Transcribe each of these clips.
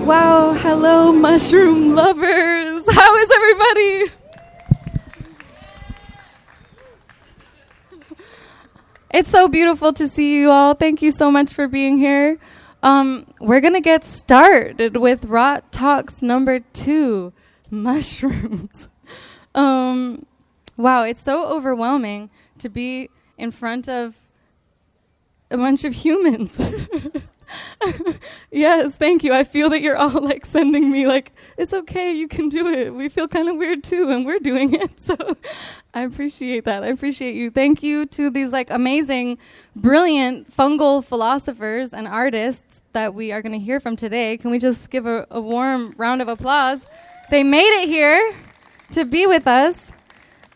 Wow, hello, mushroom lovers. How is everybody? It's so beautiful to see you all. Thank you so much for being here. We're going to get started with Rot Talks number 2, mushrooms. Wow, it's so overwhelming to be in front of a bunch of humans. Yes, thank you. I feel that you're all like sending me like, it's okay, you can do it. We feel kind of weird too, and we're doing it. So I appreciate that. I appreciate you. Thank you to these like amazing, brilliant fungal philosophers and artists that we are going to hear from today. Can we just give a warm round of applause? They made it here to be with us,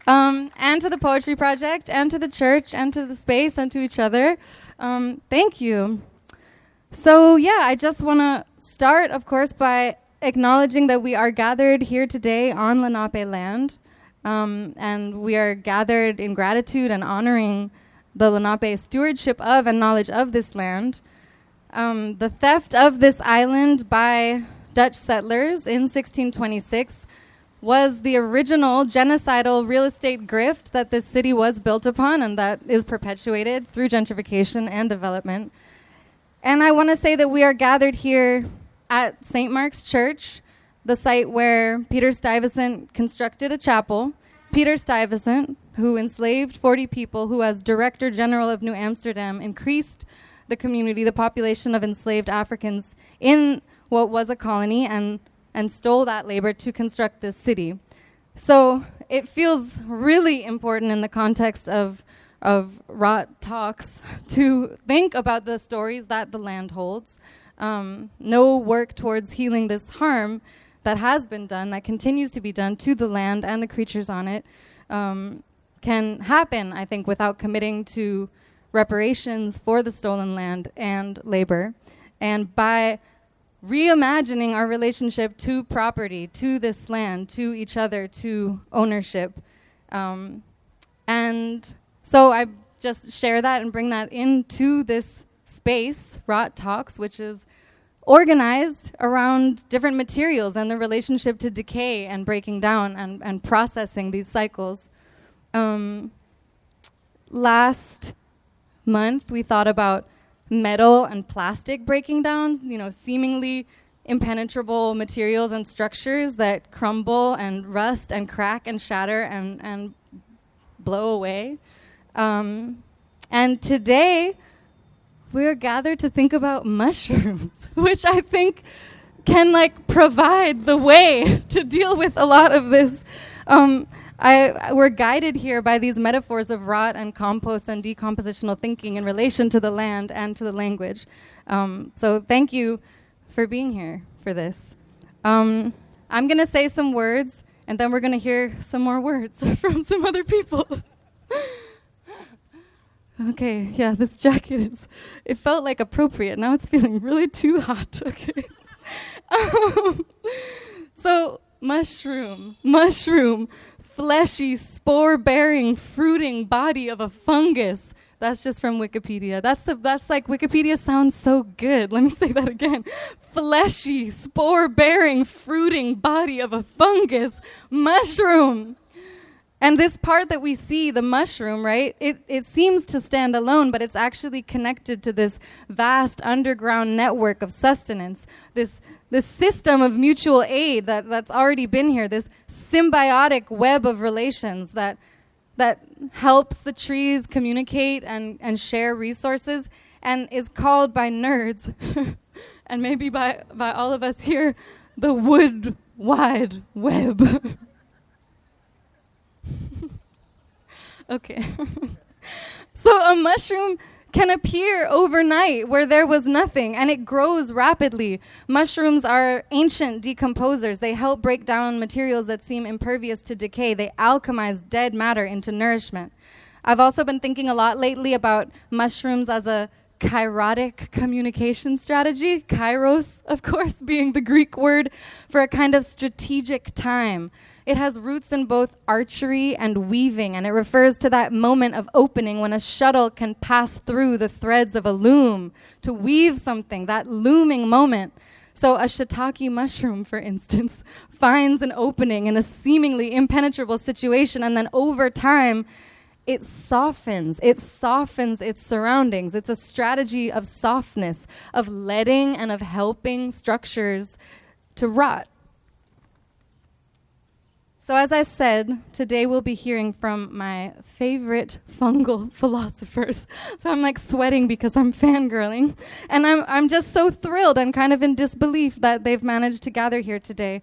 and to the Poetry Project, and to the church, and to the space, and to each other. Thank you. So yeah, I just want to start, of course, by acknowledging that we are gathered here today on Lenape land, and we are gathered in gratitude and honoring the Lenape stewardship of and knowledge of this land. The theft of this island by Dutch settlers in 1626 was the original genocidal real estate grift that this city was built upon, and that is perpetuated through gentrification and development. And I want to say that we are gathered here at St. Mark's Church, the site where Peter Stuyvesant constructed a chapel. Peter Stuyvesant, who enslaved 40 people, who as Director General of New Amsterdam increased the community, the population of enslaved Africans in what was a colony, and stole that labor to construct this city. So it feels really important in the context of Rot Talks to think about the stories that the land holds. No work towards healing this harm that has been done, that continues to be done to the land and the creatures on it, can happen, I think, without committing to reparations for the stolen land and labor. And by reimagining our relationship to property, to this land, to each other, to ownership. And so I just share that and bring that into this space, Rot Talks, which is organized around different materials and the relationship to decay and breaking down and processing these cycles. Last month, we thought about metal and plastic breaking down, seemingly impenetrable materials and structures that crumble and rust and crack and shatter and blow away. And today, we're gathered to think about mushrooms, which I think can provide the way to deal with a lot of this. We're guided here by these metaphors of rot and compost and decompositional thinking in relation to the land and to the language. So thank you for being here for this. I'm going to say some words, and then we're going to hear some more words from some other people. Okay, yeah, this jacket it felt like appropriate. Now it's feeling really too hot. Okay. So mushroom, fleshy, spore-bearing, fruiting body of a fungus. That's just from Wikipedia. That's Wikipedia sounds so good. Let me say that again. Fleshy, spore-bearing, fruiting body of a fungus, mushroom. And this part that we see, the mushroom, right, it seems to stand alone, but it's actually connected to this vast underground network of sustenance, this system of mutual aid that's already been here, this symbiotic web of relations that helps the trees communicate and share resources, and is called by nerds, and maybe by all of us here, the Wood Wide Web. Okay. So a mushroom can appear overnight where there was nothing, and it grows rapidly. Mushrooms are ancient decomposers. They help break down materials that seem impervious to decay. They alchemize dead matter into nourishment. I've also been thinking a lot lately about mushrooms as a kairotic communication strategy. Kairos, of course, being the Greek word for a kind of strategic time. It has roots in both archery and weaving, and it refers to that moment of opening when a shuttle can pass through the threads of a loom to weave something, that looming moment. So a shiitake mushroom, for instance, finds an opening in a seemingly impenetrable situation, and then over time, it softens its surroundings. It's a strategy of softness, of letting and of helping structures to rot. So as I said, today we'll be hearing from my favorite fungal philosophers. So I'm like sweating because I'm fangirling. And I'm just so thrilled. I'm kind of in disbelief that they've managed to gather here today.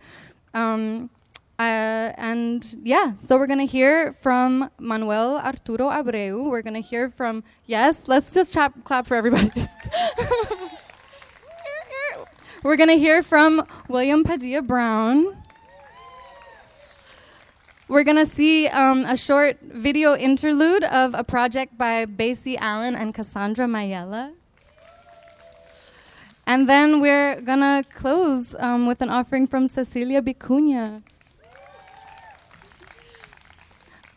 So we're going to hear from Manuel, Arturo, Abreu. We're going to hear from, yes, let's just clap for everybody. We're going to hear from William Padilla Brown. We're going to see a short video interlude of a project by Basie Allen and Cassandra Mayella. And then we're going to close with an offering from Cecilia Vicuña.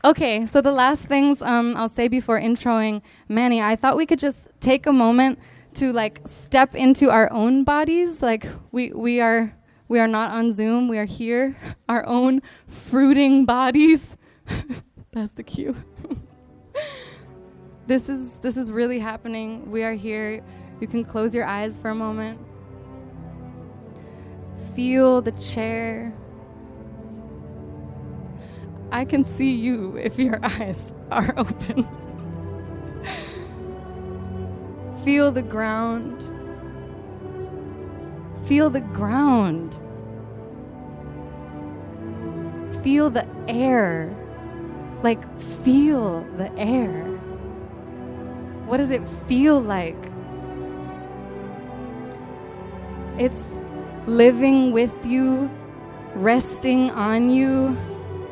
Okay, so the last things I'll say before introing Manny, I thought we could just take a moment to like step into our own bodies. Like we are not on Zoom. We are here, our own fruiting bodies. That's the cue. This is really happening. We are here. You can close your eyes for a moment. Feel the chair. I can see you if your eyes are open. Feel the ground. Feel the ground. Feel the air. Like, feel the air. What does it feel like? It's living with you, resting on you,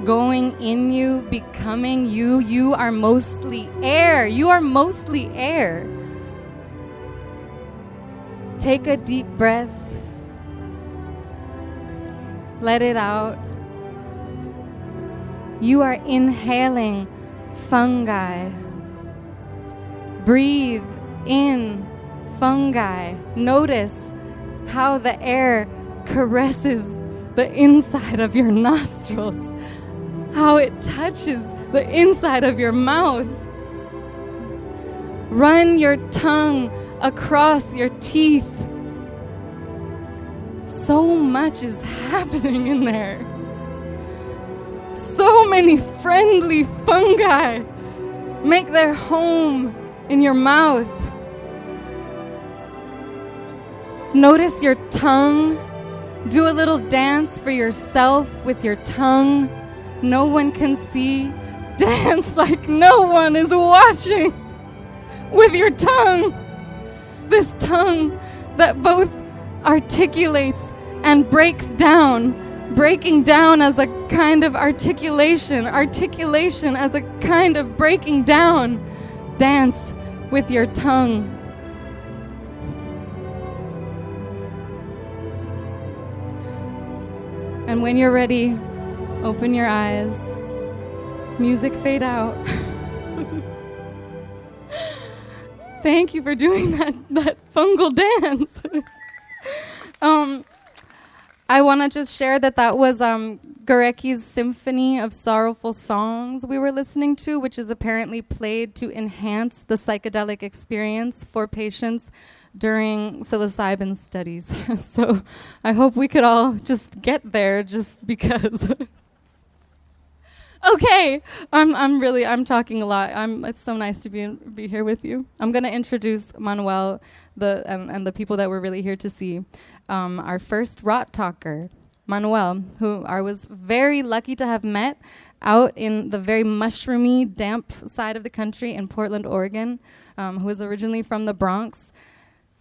going in you, becoming you. You are mostly air. You are mostly air. Take a deep breath. Let it out. You are inhaling fungi. Breathe in fungi. Notice how the air caresses the inside of your nostrils, how it touches the inside of your mouth. Run your tongue across your teeth. So much is happening in there. So many friendly fungi make their home in your mouth. Notice your tongue. Do a little dance for yourself with your tongue. No one can see. Dance like no one is watching with your tongue. This tongue that both articulates and breaks down. Breaking down as a kind of articulation. Articulation as a kind of breaking down. Dance with your tongue. And when you're ready, open your eyes. Music fade out. Thank you for doing that fungal dance. I want to just share that was Gorecki's Symphony of Sorrowful Songs we were listening to, which is apparently played to enhance the psychedelic experience for patients during psilocybin studies. So I hope we could all just get there just because. Okay, I'm talking a lot. It's so nice to be here with you. I'm going to introduce Manuel and the people that we're really here to see. Our first rot talker, Manuel, who I was very lucky to have met out in the very mushroomy, damp side of the country in Portland, Oregon, who is originally from the Bronx.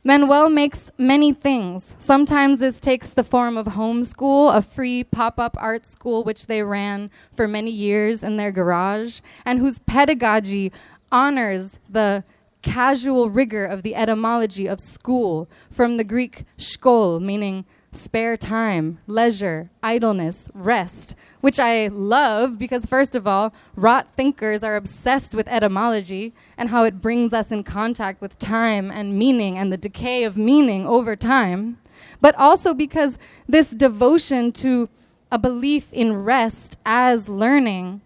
Manuel makes many things. Sometimes this takes the form of homeschool, a free pop-up art school which they ran for many years in their garage, and whose pedagogy honors the casual rigor of the etymology of school from the Greek skol, meaning spare time, leisure, idleness, rest, which I love because, first of all, rot thinkers are obsessed with etymology and how it brings us in contact with time and meaning and the decay of meaning over time, but also because this devotion to a belief in rest as learning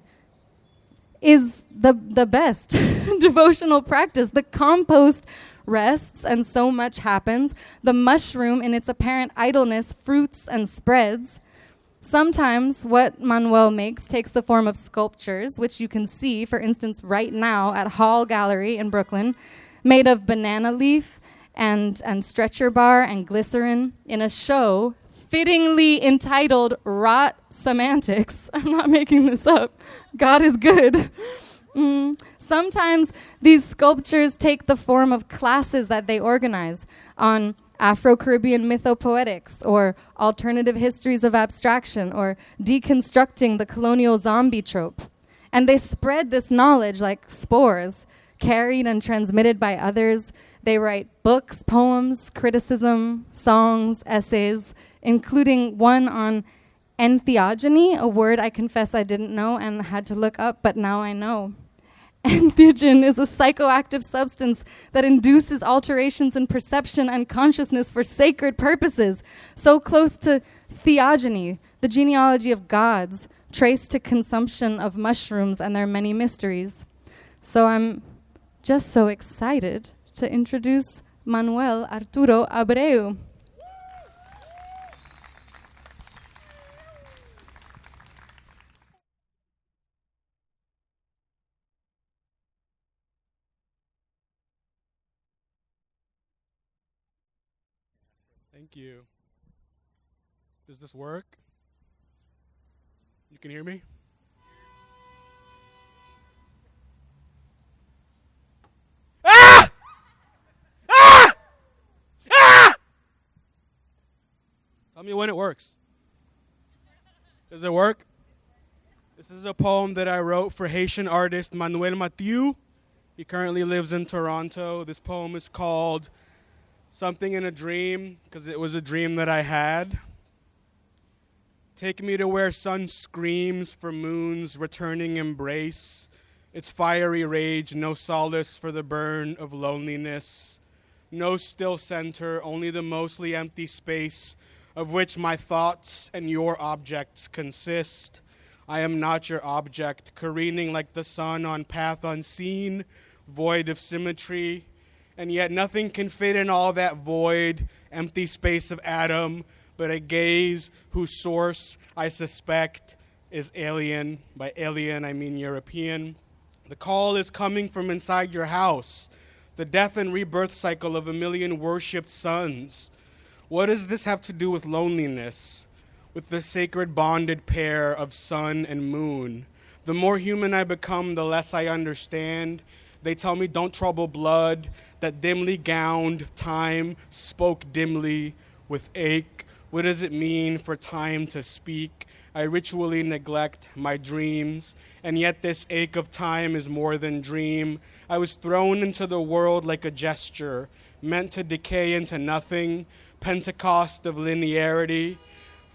is the best devotional practice. The compost rests and so much happens. The mushroom in its apparent idleness fruits and spreads. Sometimes what Manuel makes takes the form of sculptures, which you can see, for instance, right now at Hall Gallery in Brooklyn, made of banana leaf and stretcher bar and glycerin in a show fittingly entitled Rot Semantics. I'm not making this up. God is good. Sometimes these sculptures take the form of classes that they organize on Afro-Caribbean mythopoetics or alternative histories of abstraction or deconstructing the colonial zombie trope. And they spread this knowledge like spores, carried and transmitted by others. They write books, poems, criticism, songs, essays, including one on theogony, a word I confess I didn't know and had to look up, but now I know. Entheogen is a psychoactive substance that induces alterations in perception and consciousness for sacred purposes, so close to theogony, the genealogy of gods, traced to consumption of mushrooms and their many mysteries. So I'm just so excited to introduce Manuel Arturo Abreu. Thank you. Does this work? You can hear me? Ah! Ah! Ah! Tell me when it works. Does it work? This is a poem that I wrote for Haitian artist Manuel Mathieu. He currently lives in Toronto. This poem is called Something in a Dream, because it was a dream that I had. Take me to where sun screams for moon's returning embrace. Its fiery rage, no solace for the burn of loneliness. No still center, only the mostly empty space of which my thoughts and your objects consist. I am not your object, careening like the sun on path unseen, void of symmetry. And yet nothing can fit in all that void, empty space of atom, but a gaze whose source, I suspect, is alien. By alien, I mean European. The call is coming from inside your house, the death and rebirth cycle of a million worshipped suns. What does this have to do with loneliness, with the sacred bonded pair of sun and moon? The more human I become, the less I understand. They tell me don't trouble blood, that dimly gowned time spoke dimly with ache. What does it mean for time to speak? I ritually neglect my dreams, and yet this ache of time is more than dream. I was thrown into the world like a gesture, meant to decay into nothing, Pentecost of linearity.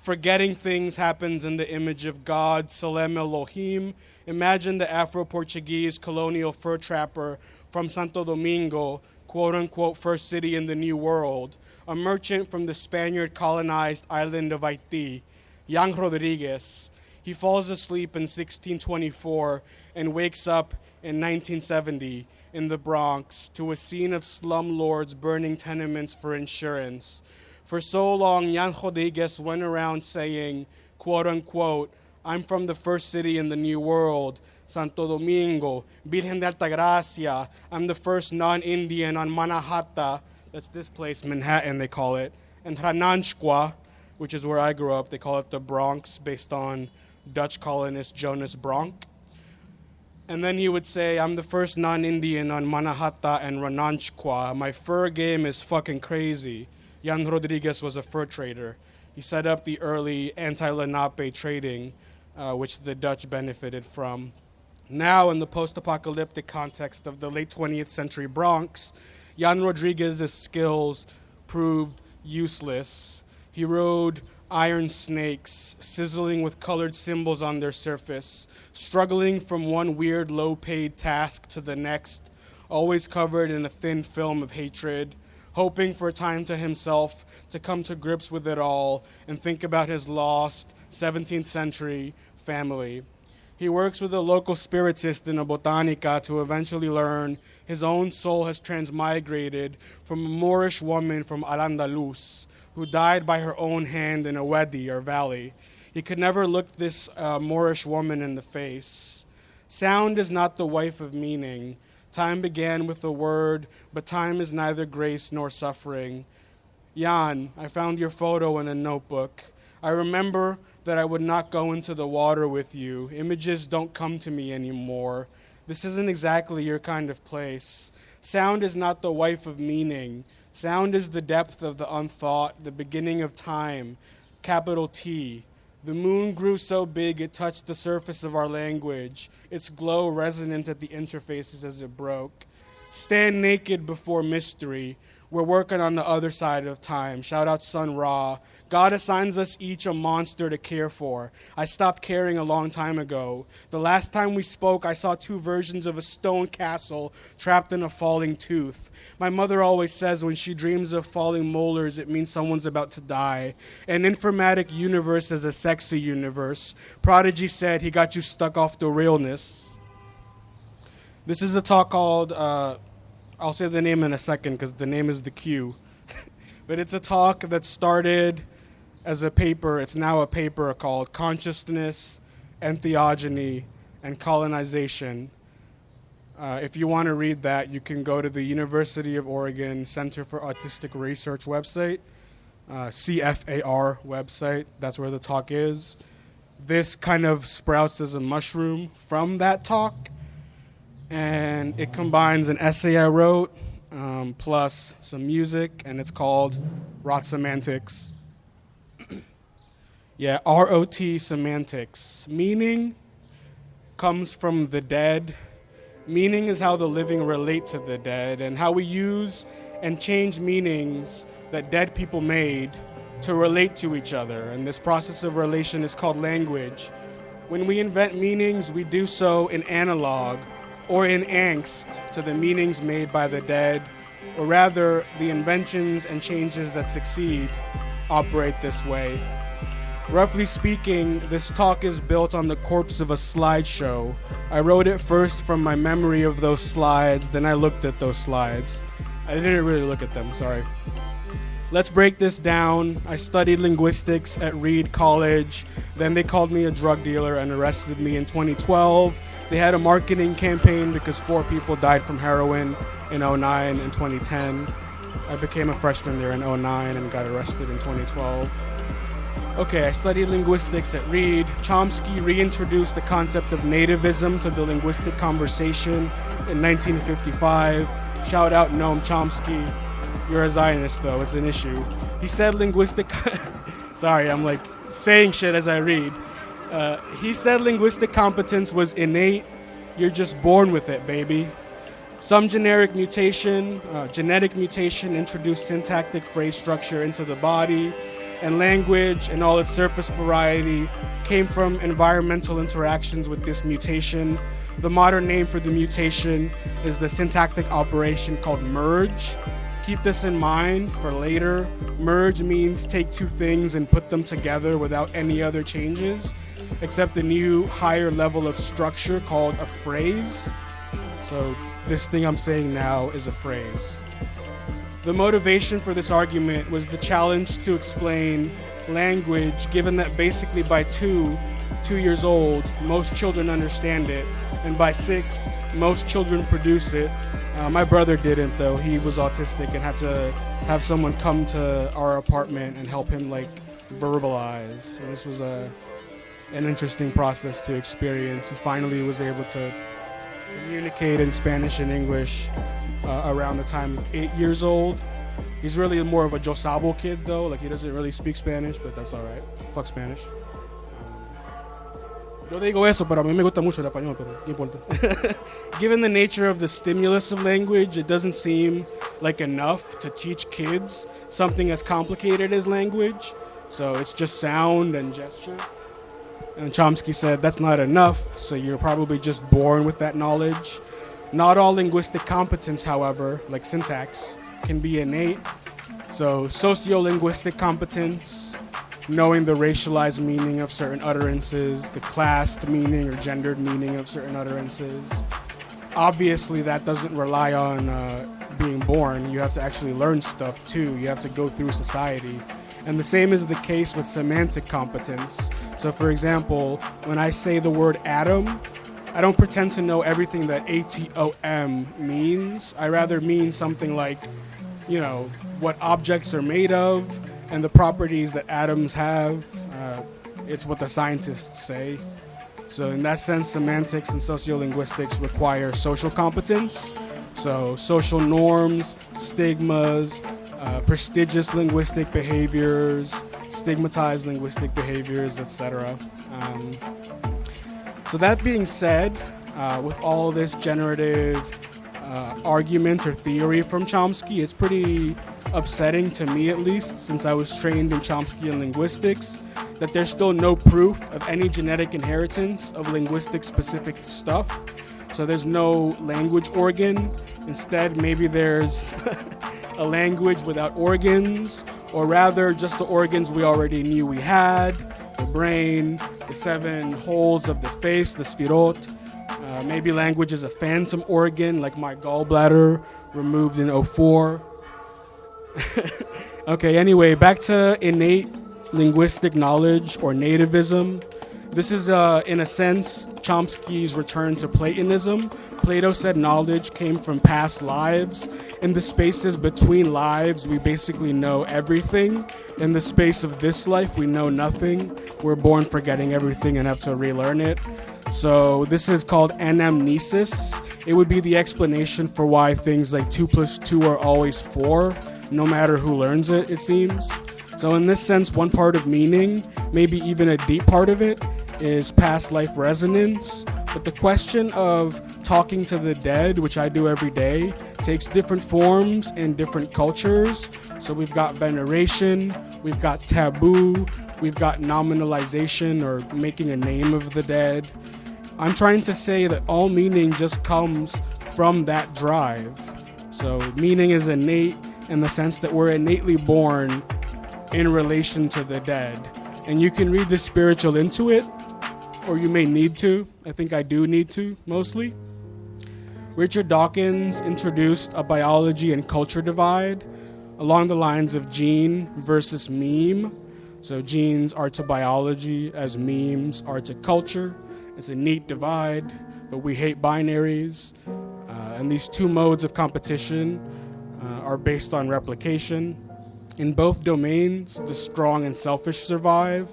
Forgetting things happens in the image of God, Salem Elohim. Imagine the Afro-Portuguese colonial fur trapper from Santo Domingo, quote-unquote first city in the New World, a merchant from the Spaniard-colonized island of Haiti, Jan Rodriguez. He falls asleep in 1624 and wakes up in 1970 in the Bronx to a scene of slumlords burning tenements for insurance. For so long, Jan Rodriguez went around saying, quote-unquote, I'm from the first city in the New World, Santo Domingo, Virgen de Altagracia. I'm the first non-Indian on Manhattan. That's this place, Manhattan, they call it. And Rananchqua, which is where I grew up. They call it the Bronx, based on Dutch colonist Jonas Bronk. And then he would say, I'm the first non-Indian on Manhattan and Rananchqua. My fur game is fucking crazy. Jan Rodriguez was a fur trader. He set up the early anti-Lenape trading, which the Dutch benefited from. Now, in the post-apocalyptic context of the late 20th century Bronx, Jan Rodriguez's skills proved useless. He rode iron snakes, sizzling with colored symbols on their surface, struggling from one weird low-paid task to the next, always covered in a thin film of hatred, hoping for time to himself to come to grips with it all and think about his lost 17th century family. He works with a local spiritist in a botanica to eventually learn his own soul has transmigrated from a Moorish woman from Al-Andalus who died by her own hand in a wadi or valley. He could never look this Moorish woman in the face. Sound is not the wife of meaning. Time began with a word, but time is neither grace nor suffering. Jan, I found your photo in a notebook. I remember that I would not go into the water with you. Images don't come to me anymore. This isn't exactly your kind of place. Sound is not the wife of meaning. Sound is the depth of the unthought, the beginning of time, capital T. The moon grew so big it touched the surface of our language, its glow resonant at the interfaces as it broke. Stand naked before mystery. We're working on the other side of time. Shout out Sun Ra. God assigns us each a monster to care for. I stopped caring a long time ago. The last time we spoke, I saw two versions of a stone castle trapped in a falling tooth. My mother always says when she dreams of falling molars, it means someone's about to die. An informatic universe is a sexy universe. Prodigy said he got you stuck off the realness. This is a talk called... I'll say the name in a second because the name is the cue. But it's a talk that started as a paper. It's now a paper called Consciousness and Theogony and Colonization. If you want to read that, you can go to the University of Oregon Center for Autistic Research website, CFAR website. That's where the talk is. This kind of sprouts as a mushroom from that talk. And it combines an essay I wrote plus some music, and it's called Rot Semantics. Yeah, ROT Semantics. Meaning comes from the dead. Meaning is how the living relate to the dead and how we use and change meanings that dead people made to relate to each other. And this process of relation is called language. When we invent meanings, we do so in analog or in angst to the meanings made by the dead, or rather, the inventions and changes that succeed operate this way. Roughly speaking, this talk is built on the corpse of a slideshow. I wrote it first from my memory of those slides, then I looked at those slides. I didn't really look at them, sorry. Let's break this down. I studied linguistics at Reed College. Then they called me a drug dealer and arrested me in 2012. They had a marketing campaign because 4 people died from heroin in 2009 and 2010. I became a freshman there in 2009 and got arrested in 2012. Okay, I studied linguistics at Reed. Chomsky reintroduced the concept of nativism to the linguistic conversation in 1955. Shout out Noam Chomsky. You're a Zionist, though. It's an issue. He said linguistic... Sorry, I'm like saying shit as I read. He said linguistic competence was innate. You're just born with it, baby. Some genetic mutation introduced syntactic phrase structure into the body, and language and all its surface variety came from environmental interactions with this mutation. The modern name for the mutation is the syntactic operation called merge. Keep this in mind for later. Merge means take 2 things and put them together without any other changes, except a new higher level of structure called a phrase. So this thing I'm saying now is a phrase. The motivation for this argument was the challenge to explain language, given that basically by 2 years old, most children understand it, and by 6, most children produce it. My brother didn't, though. He was autistic and had to have someone come to our apartment and help him like verbalize. So this was an interesting process to experience. He finally was able to communicate in Spanish and English around the time of 8 years old. He's really more of a Yo Sabo kid, though. Like, he doesn't really speak Spanish, but that's all right. Fuck Spanish. Yo digo eso, pero a mí me gusta mucho el español, pero no importa. Given the nature of the stimulus of language, it doesn't seem like enough to teach kids something as complicated as language. So it's just sound and gesture. And Chomsky said that's not enough, so you're probably just born with that knowledge. Not all linguistic competence, however, like syntax, can be innate. So sociolinguistic competence, knowing the racialized meaning of certain utterances, the classed meaning or gendered meaning of certain utterances. Obviously, that doesn't rely on being born. You have to actually learn stuff too. You have to go through society. And the same is the case with semantic competence. So for example, when I say the word atom, I don't pretend to know everything that atom means. I rather mean something like, you know, what objects are made of, and the properties that atoms have. It's what the scientists say. So in that sense, semantics and sociolinguistics require social competence. So social norms, stigmas, prestigious linguistic behaviors, stigmatized linguistic behaviors, etc. So that being said, with all this generative argument or theory from Chomsky, it's pretty upsetting to me, at least, since I was trained in Chomskyan linguistics, that there's still no proof of any genetic inheritance of linguistic-specific stuff. So there's no language organ. Instead, maybe there's a language without organs, or rather just the organs we already knew we had, the brain, the 7 holes of the face, the sphirot. Maybe language is a phantom organ, like my gallbladder removed in '04. Okay, anyway, back to innate linguistic knowledge or nativism. This is, in a sense, Chomsky's return to Platonism. Plato said knowledge came from past lives. In the spaces between lives, we basically know everything. In the space of this life, we know nothing. We're born forgetting everything and have to relearn it. So this is called anamnesis. It would be the explanation for why things like 2 + 2 are always 4, no matter who learns it, it seems. So in this sense, one part of meaning, maybe even a deep part of it, is past life resonance. But the question of talking to the dead, which I do every day, takes different forms in different cultures. So we've got veneration, we've got taboo, we've got nominalization or making a name of the dead. I'm trying to say that all meaning just comes from that drive. So meaning is innate in the sense that we're innately born in relation to the dead. And you can read the spiritual into it, or you may need to. I think I do need to, mostly. Richard Dawkins introduced a biology and culture divide along the lines of gene versus meme. So genes are to biology as memes are to culture. It's a neat divide, but we hate binaries. And these two modes of competition are based on replication. In both domains, the strong and selfish survive.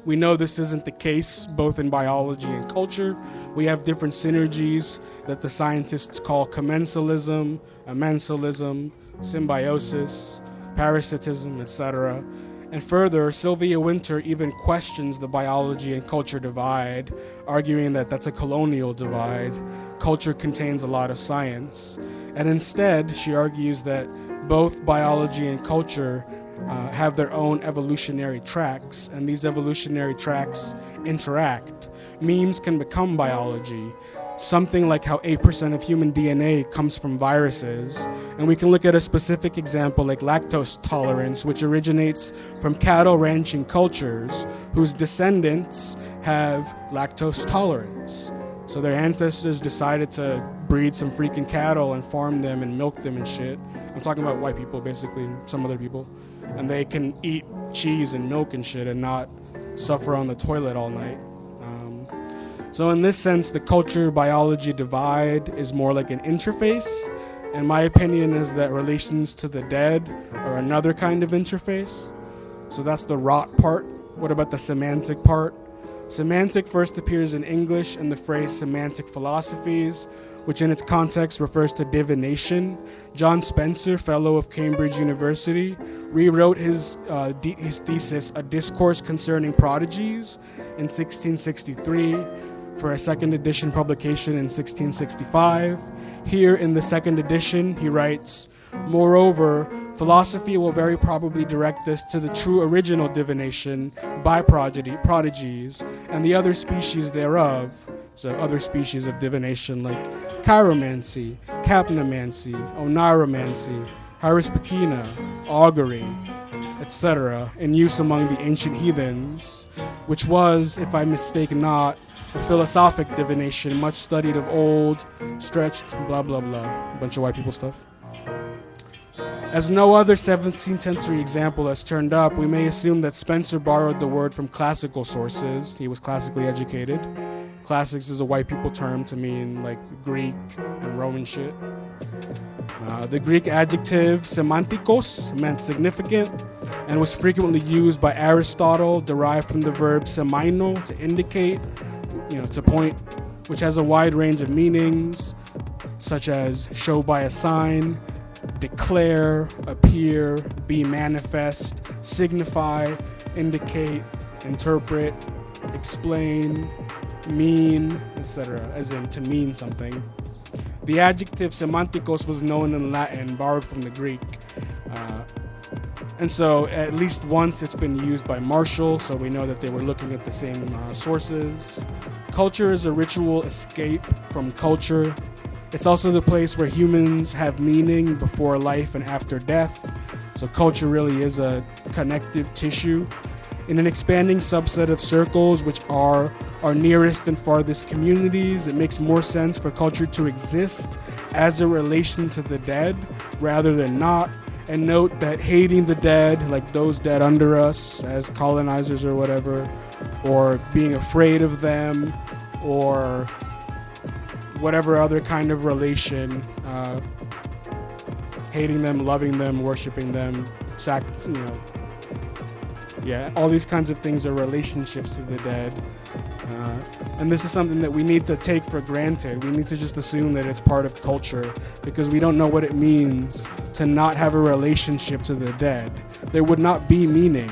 We know this isn't the case both in biology and culture. We have different synergies that the scientists call commensalism, amensalism, symbiosis, parasitism, etc. And further, Sylvia Wynter even questions the biology and culture divide, arguing that that's a colonial divide. Culture contains a lot of science. And instead, she argues that both biology and culture have their own evolutionary tracks, and these evolutionary tracks interact. Memes can become biology, something like how 8% of human DNA comes from viruses. And we can look at a specific example like lactose tolerance, which originates from cattle ranching cultures whose descendants have lactose tolerance. So their ancestors decided to breed some freaking cattle and farm them and milk them and shit. I'm talking about white people, basically, and some other people. And they can eat cheese and milk and shit and not suffer on the toilet all night. So in this sense, the culture-biology divide is more like an interface. And my opinion is that relations to the dead are another kind of interface. So that's the rot part. What about the semantic part? Semantic first appears in English in the phrase semantic philosophies, which in its context refers to divination. John Spencer, fellow of Cambridge University, rewrote his thesis, A Discourse Concerning Prodigies, in 1663 for a second edition publication in 1665. Here in the second edition, he writes, "Moreover, philosophy will very probably direct us to the true original divination by prodigies and the other species thereof," so other species of divination like chiromancy, capnomancy, oniromancy, haruspicina, augury, etc., in use among the ancient heathens, which was, if I mistake not, a philosophic divination much studied of old, stretched, blah blah blah, a bunch of white people stuff. As no other 17th century example has turned up, we may assume that Spencer borrowed the word from classical sources. He was classically educated. Classics is a white people term to mean like Greek and Roman shit. The Greek adjective semantikos meant significant and was frequently used by Aristotle, derived from the verb semaino, to indicate, to point, which has a wide range of meanings, such as show by a sign, declare, appear, be manifest, signify, indicate, interpret, explain, mean, etc., as in to mean something. The adjective semantikos was known in Latin, borrowed from the Greek. And so at least once it's been used by Marshall, so we know that they were looking at the same sources. Culture is a ritual escape from culture. It's also the place where humans have meaning before life and after death. So culture really is a connective tissue. In an expanding subset of circles, which are our nearest and farthest communities, it makes more sense for culture to exist as a relation to the dead rather than not. And note that hating the dead, like those dead under us as colonizers or whatever, or being afraid of them, or whatever other kind of relation, hating them, loving them, worshiping them, all these kinds of things are relationships to the dead. And this is something that we need to take for granted. We need to just assume that it's part of culture because we don't know what it means to not have a relationship to the dead. There would not be meaning.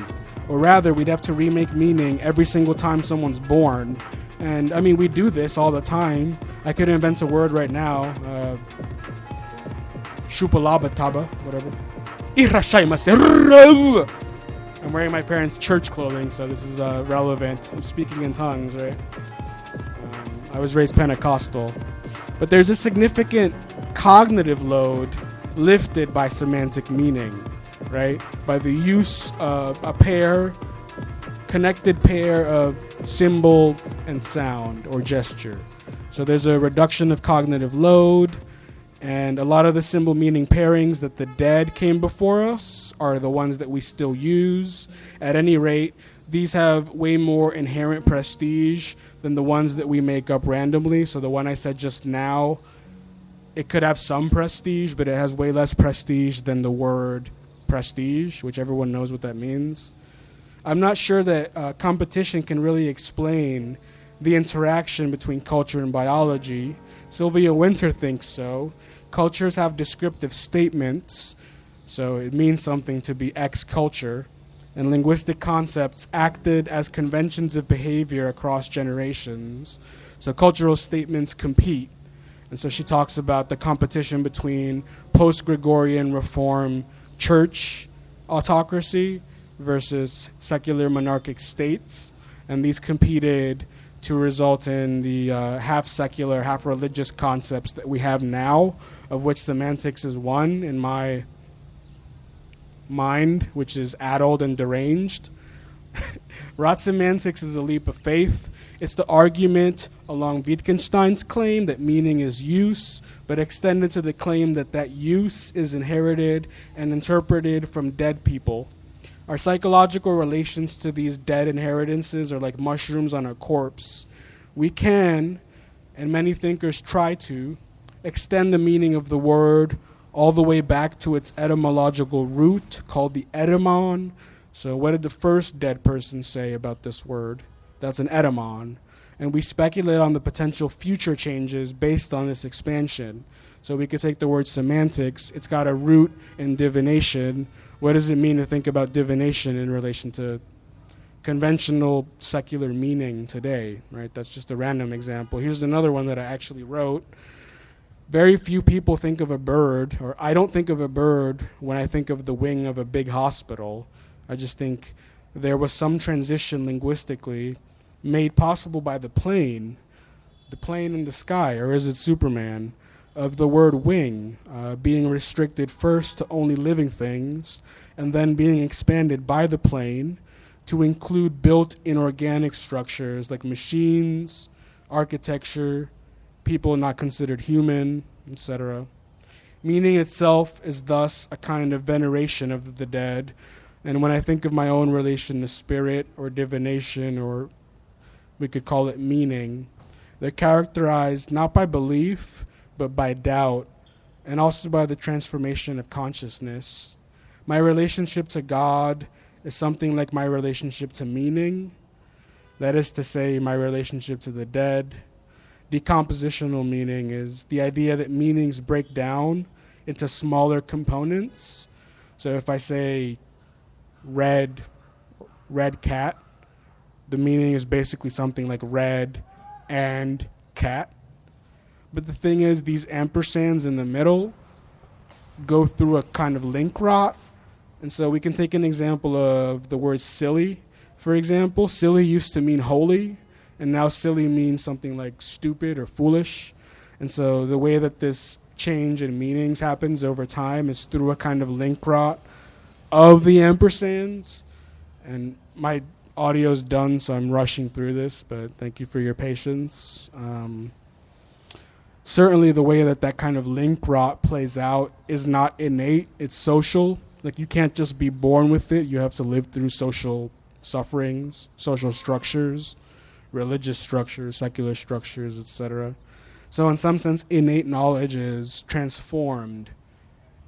Or rather, we'd have to remake meaning every single time someone's born. And I mean, we do this all the time. I could invent a word right now. Shupalabataba, whatever. Irashaimasu. I'm wearing my parents' church clothing, so this is relevant. I'm speaking in tongues, right? I was raised Pentecostal. But there's a significant cognitive load lifted by semantic meaning, right? By the use of a connected pair of symbol and sound or gesture. So there's a reduction of cognitive load, and a lot of the symbol meaning pairings that the dead came before us are the ones that we still use. At any rate, these have way more inherent prestige than the ones that we make up randomly. So the one I said just now, it could have some prestige, but it has way less prestige than the word prestige, which everyone knows what that means. I'm not sure that competition can really explain the interaction between culture and biology. Sylvia Winter thinks so. Cultures have descriptive statements, so it means something to be X culture, and linguistic concepts acted as conventions of behavior across generations. So cultural statements compete. And so she talks about the competition between post-Gregorian Reform church autocracy versus secular monarchic states. And these competed to result in the half-secular, half-religious concepts that we have now, of which semantics is one in my mind, which is addled and deranged. Rot semantics is a leap of faith. It's the argument along Wittgenstein's claim that meaning is use, but extended to the claim that that use is inherited and interpreted from dead people. Our psychological relations to these dead inheritances are like mushrooms on a corpse. We can, and many thinkers try to, extend the meaning of the word all the way back to its etymological root called the etymon. So what did the first dead person say about this word? That's an etymon. And we speculate on the potential future changes based on this expansion. So we could take the word semantics. It's got a root in divination. What does it mean to think about divination in relation to conventional secular meaning today, right? That's just a random example. Here's another one that I actually wrote. Very few people think of a bird, or I don't think of a bird when I think of the wing of a big hospital. I just think there was some transition linguistically made possible by the plane in the sky, or is it Superman, of the word wing being restricted first to only living things and then being expanded by the plane to include built inorganic structures like machines, architecture, people not considered human, etc. Meaning itself is thus a kind of veneration of the dead. And when I think of my own relation to spirit or divination, or we could call it meaning, they're characterized not by belief, but by doubt, and also by the transformation of consciousness. My relationship to God is something like my relationship to meaning. That is to say, my relationship to the dead. Decompositional meaning is the idea that meanings break down into smaller components. So if I say red cat, the meaning is basically something like red and cat. But the thing is, these ampersands in the middle go through a kind of link rot. And so we can take an example of the word silly. For example, silly used to mean holy, and now silly means something like stupid or foolish. And so the way that this change in meanings happens over time is through a kind of link rot of the ampersands. And my audio's done, so I'm rushing through this, but thank you for your patience. Certainly the way that kind of link rot plays out is not innate, it's social. Like, you can't just be born with it, you have to live through social sufferings, social structures, religious structures, secular structures, etc. So in some sense, innate knowledge is transformed,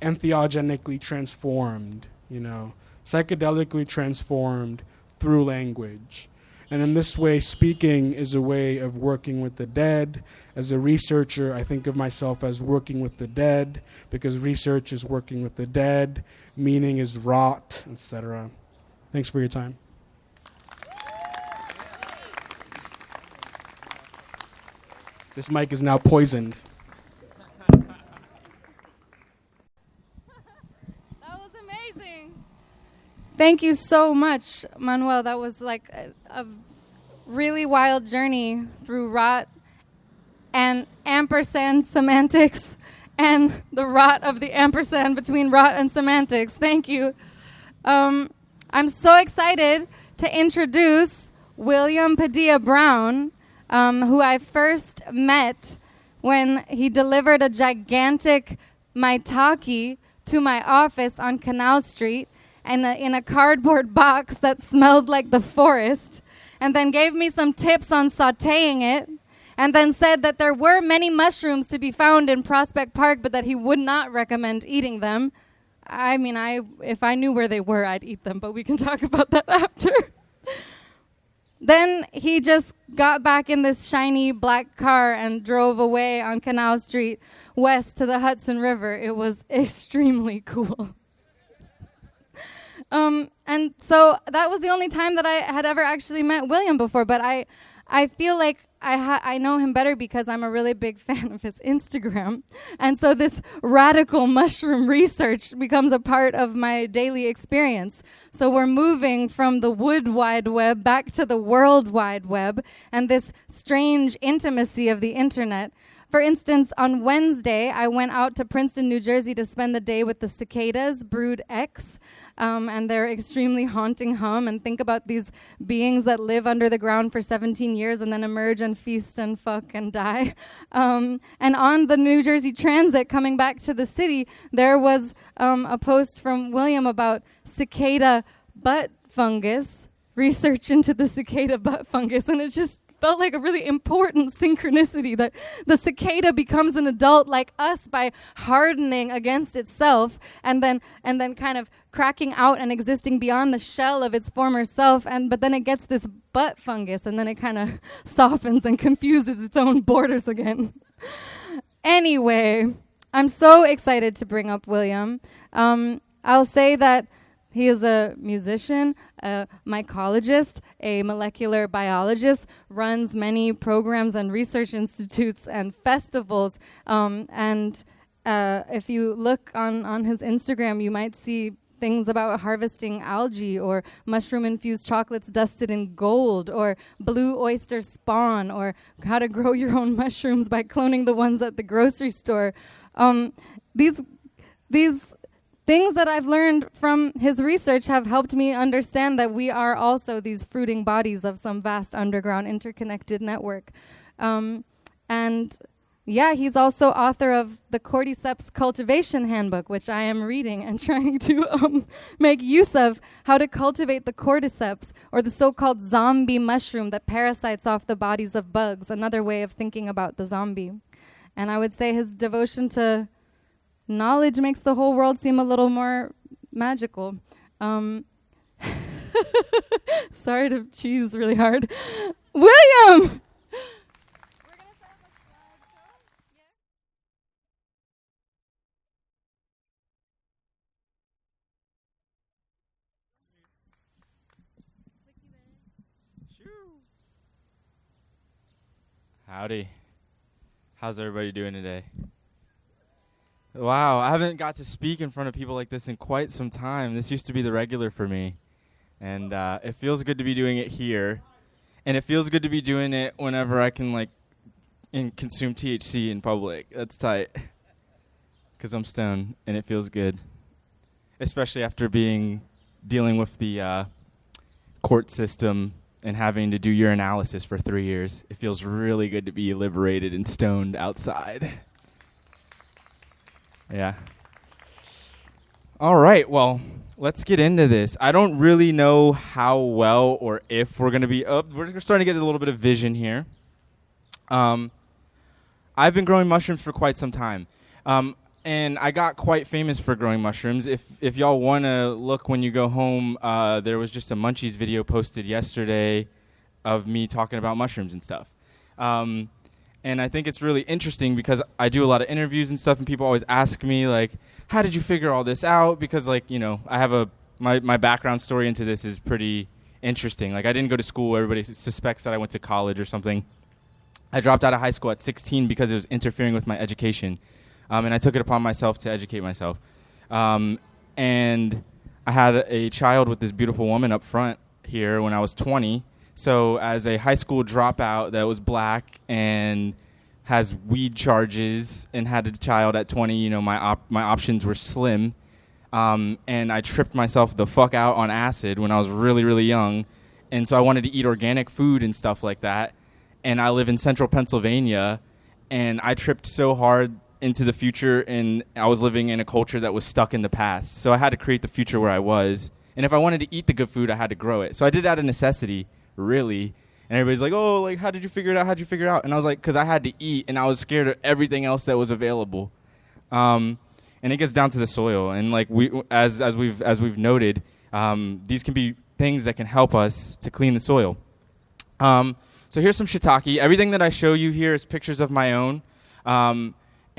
entheogenically transformed, psychedelically transformed through language. And in this way, speaking is a way of working with the dead. As a researcher, I think of myself as working with the dead, because research is working with the dead, meaning is rot, etc. Thanks for your time. This mic is now poisoned. That was amazing. Thank you so much, Manuel. That was like a really wild journey through rot and ampersand semantics and the rot of the ampersand between rot and semantics. Thank you. I'm so excited to introduce William Padilla Brown, who I first met when he delivered a gigantic maitake to my office on Canal Street and in a cardboard box that smelled like the forest, and then gave me some tips on sautéing it, and then said that there were many mushrooms to be found in Prospect Park, but that he would not recommend eating them. I mean, if I knew where they were, I'd eat them, but we can talk about that after. Then he just got back in this shiny black car and drove away on Canal Street west to the Hudson River. It was extremely cool. And so that was the only time that I had ever actually met William before, but I feel like I know him better because I'm a really big fan of his Instagram. And so this radical mushroom research becomes a part of my daily experience. So we're moving from the wood wide web back to the world wide web and this strange intimacy of the internet. For instance, on Wednesday, I went out to Princeton, New Jersey to spend the day with the cicadas, brood X, and their extremely haunting hum. And think about these beings that live under the ground for 17 years and then emerge and feast and fuck and die. And on the New Jersey Transit coming back to the city, there was a post from William about cicada butt fungus, research into the cicada butt fungus, and it just felt like a really important synchronicity that the cicada becomes an adult like us by hardening against itself and then kind of cracking out and existing beyond the shell of its former self, but then it gets this butt fungus and then it kind of softens and confuses its own borders again. Anyway, I'm so excited to bring up William. I'll say that He is a musician, a mycologist, a molecular biologist, runs many programs and research institutes and festivals. If you look on his Instagram, you might see things about harvesting algae or mushroom-infused chocolates dusted in gold or blue oyster spawn or how to grow your own mushrooms by cloning the ones at the grocery store. These things that I've learned from his research have helped me understand that we are also these fruiting bodies of some vast underground interconnected network. He's also author of the Cordyceps Cultivation Handbook, which I am reading and trying to make use of how to cultivate the cordyceps, or the so-called zombie mushroom that parasites off the bodies of bugs, another way of thinking about the zombie. And I would say his devotion to knowledge makes the whole world seem a little more magical. Sorry to cheese really hard. William! Howdy. How's everybody doing today? Wow, I haven't got to speak in front of people like this in quite some time. This used to be the regular for me. And it feels good to be doing it here. And it feels good to be doing it whenever I can, consume THC in public. That's tight. Because I'm stoned, and it feels good. Especially after dealing with the court system and having to do urinalysis for 3 years. It feels really good to be liberated and stoned outside. Yeah. All right, well, let's get into this. I don't really know how well or if we're going to be... we're starting to get a little bit of vision here. I've been growing mushrooms for quite some time. And I got quite famous for growing mushrooms. If y'all want to look when you go home, there was just a Munchies video posted yesterday of me talking about mushrooms and stuff. And I think it's really interesting because I do a lot of interviews and stuff, and people always ask me, how did you figure all this out? Because, I have my background story into this is pretty interesting. I didn't go to school. Everybody suspects that I went to college or something. I dropped out of high school at 16 because it was interfering with my education. And I took it upon myself to educate myself. And I had a child with this beautiful woman up front here when I was 20. So as a high school dropout that was black and has weed charges and had a child at 20, my options were slim. And I tripped myself the fuck out on acid when I was really, really young. And so I wanted to eat organic food and stuff like that. And I live in central Pennsylvania. And I tripped so hard into the future, and I was living in a culture that was stuck in the past. So I had to create the future where I was. And if I wanted to eat the good food, I had to grow it. So I did it out of necessity, really. And everybody's like, how did you figure it out? How'd you figure it out? And I was like, because I had to eat, and I was scared of everything else that was available. And it gets down to the soil. And as we've noted, these can be things that can help us to clean the soil. So here's some shiitake. Everything that I show you here is pictures of my own.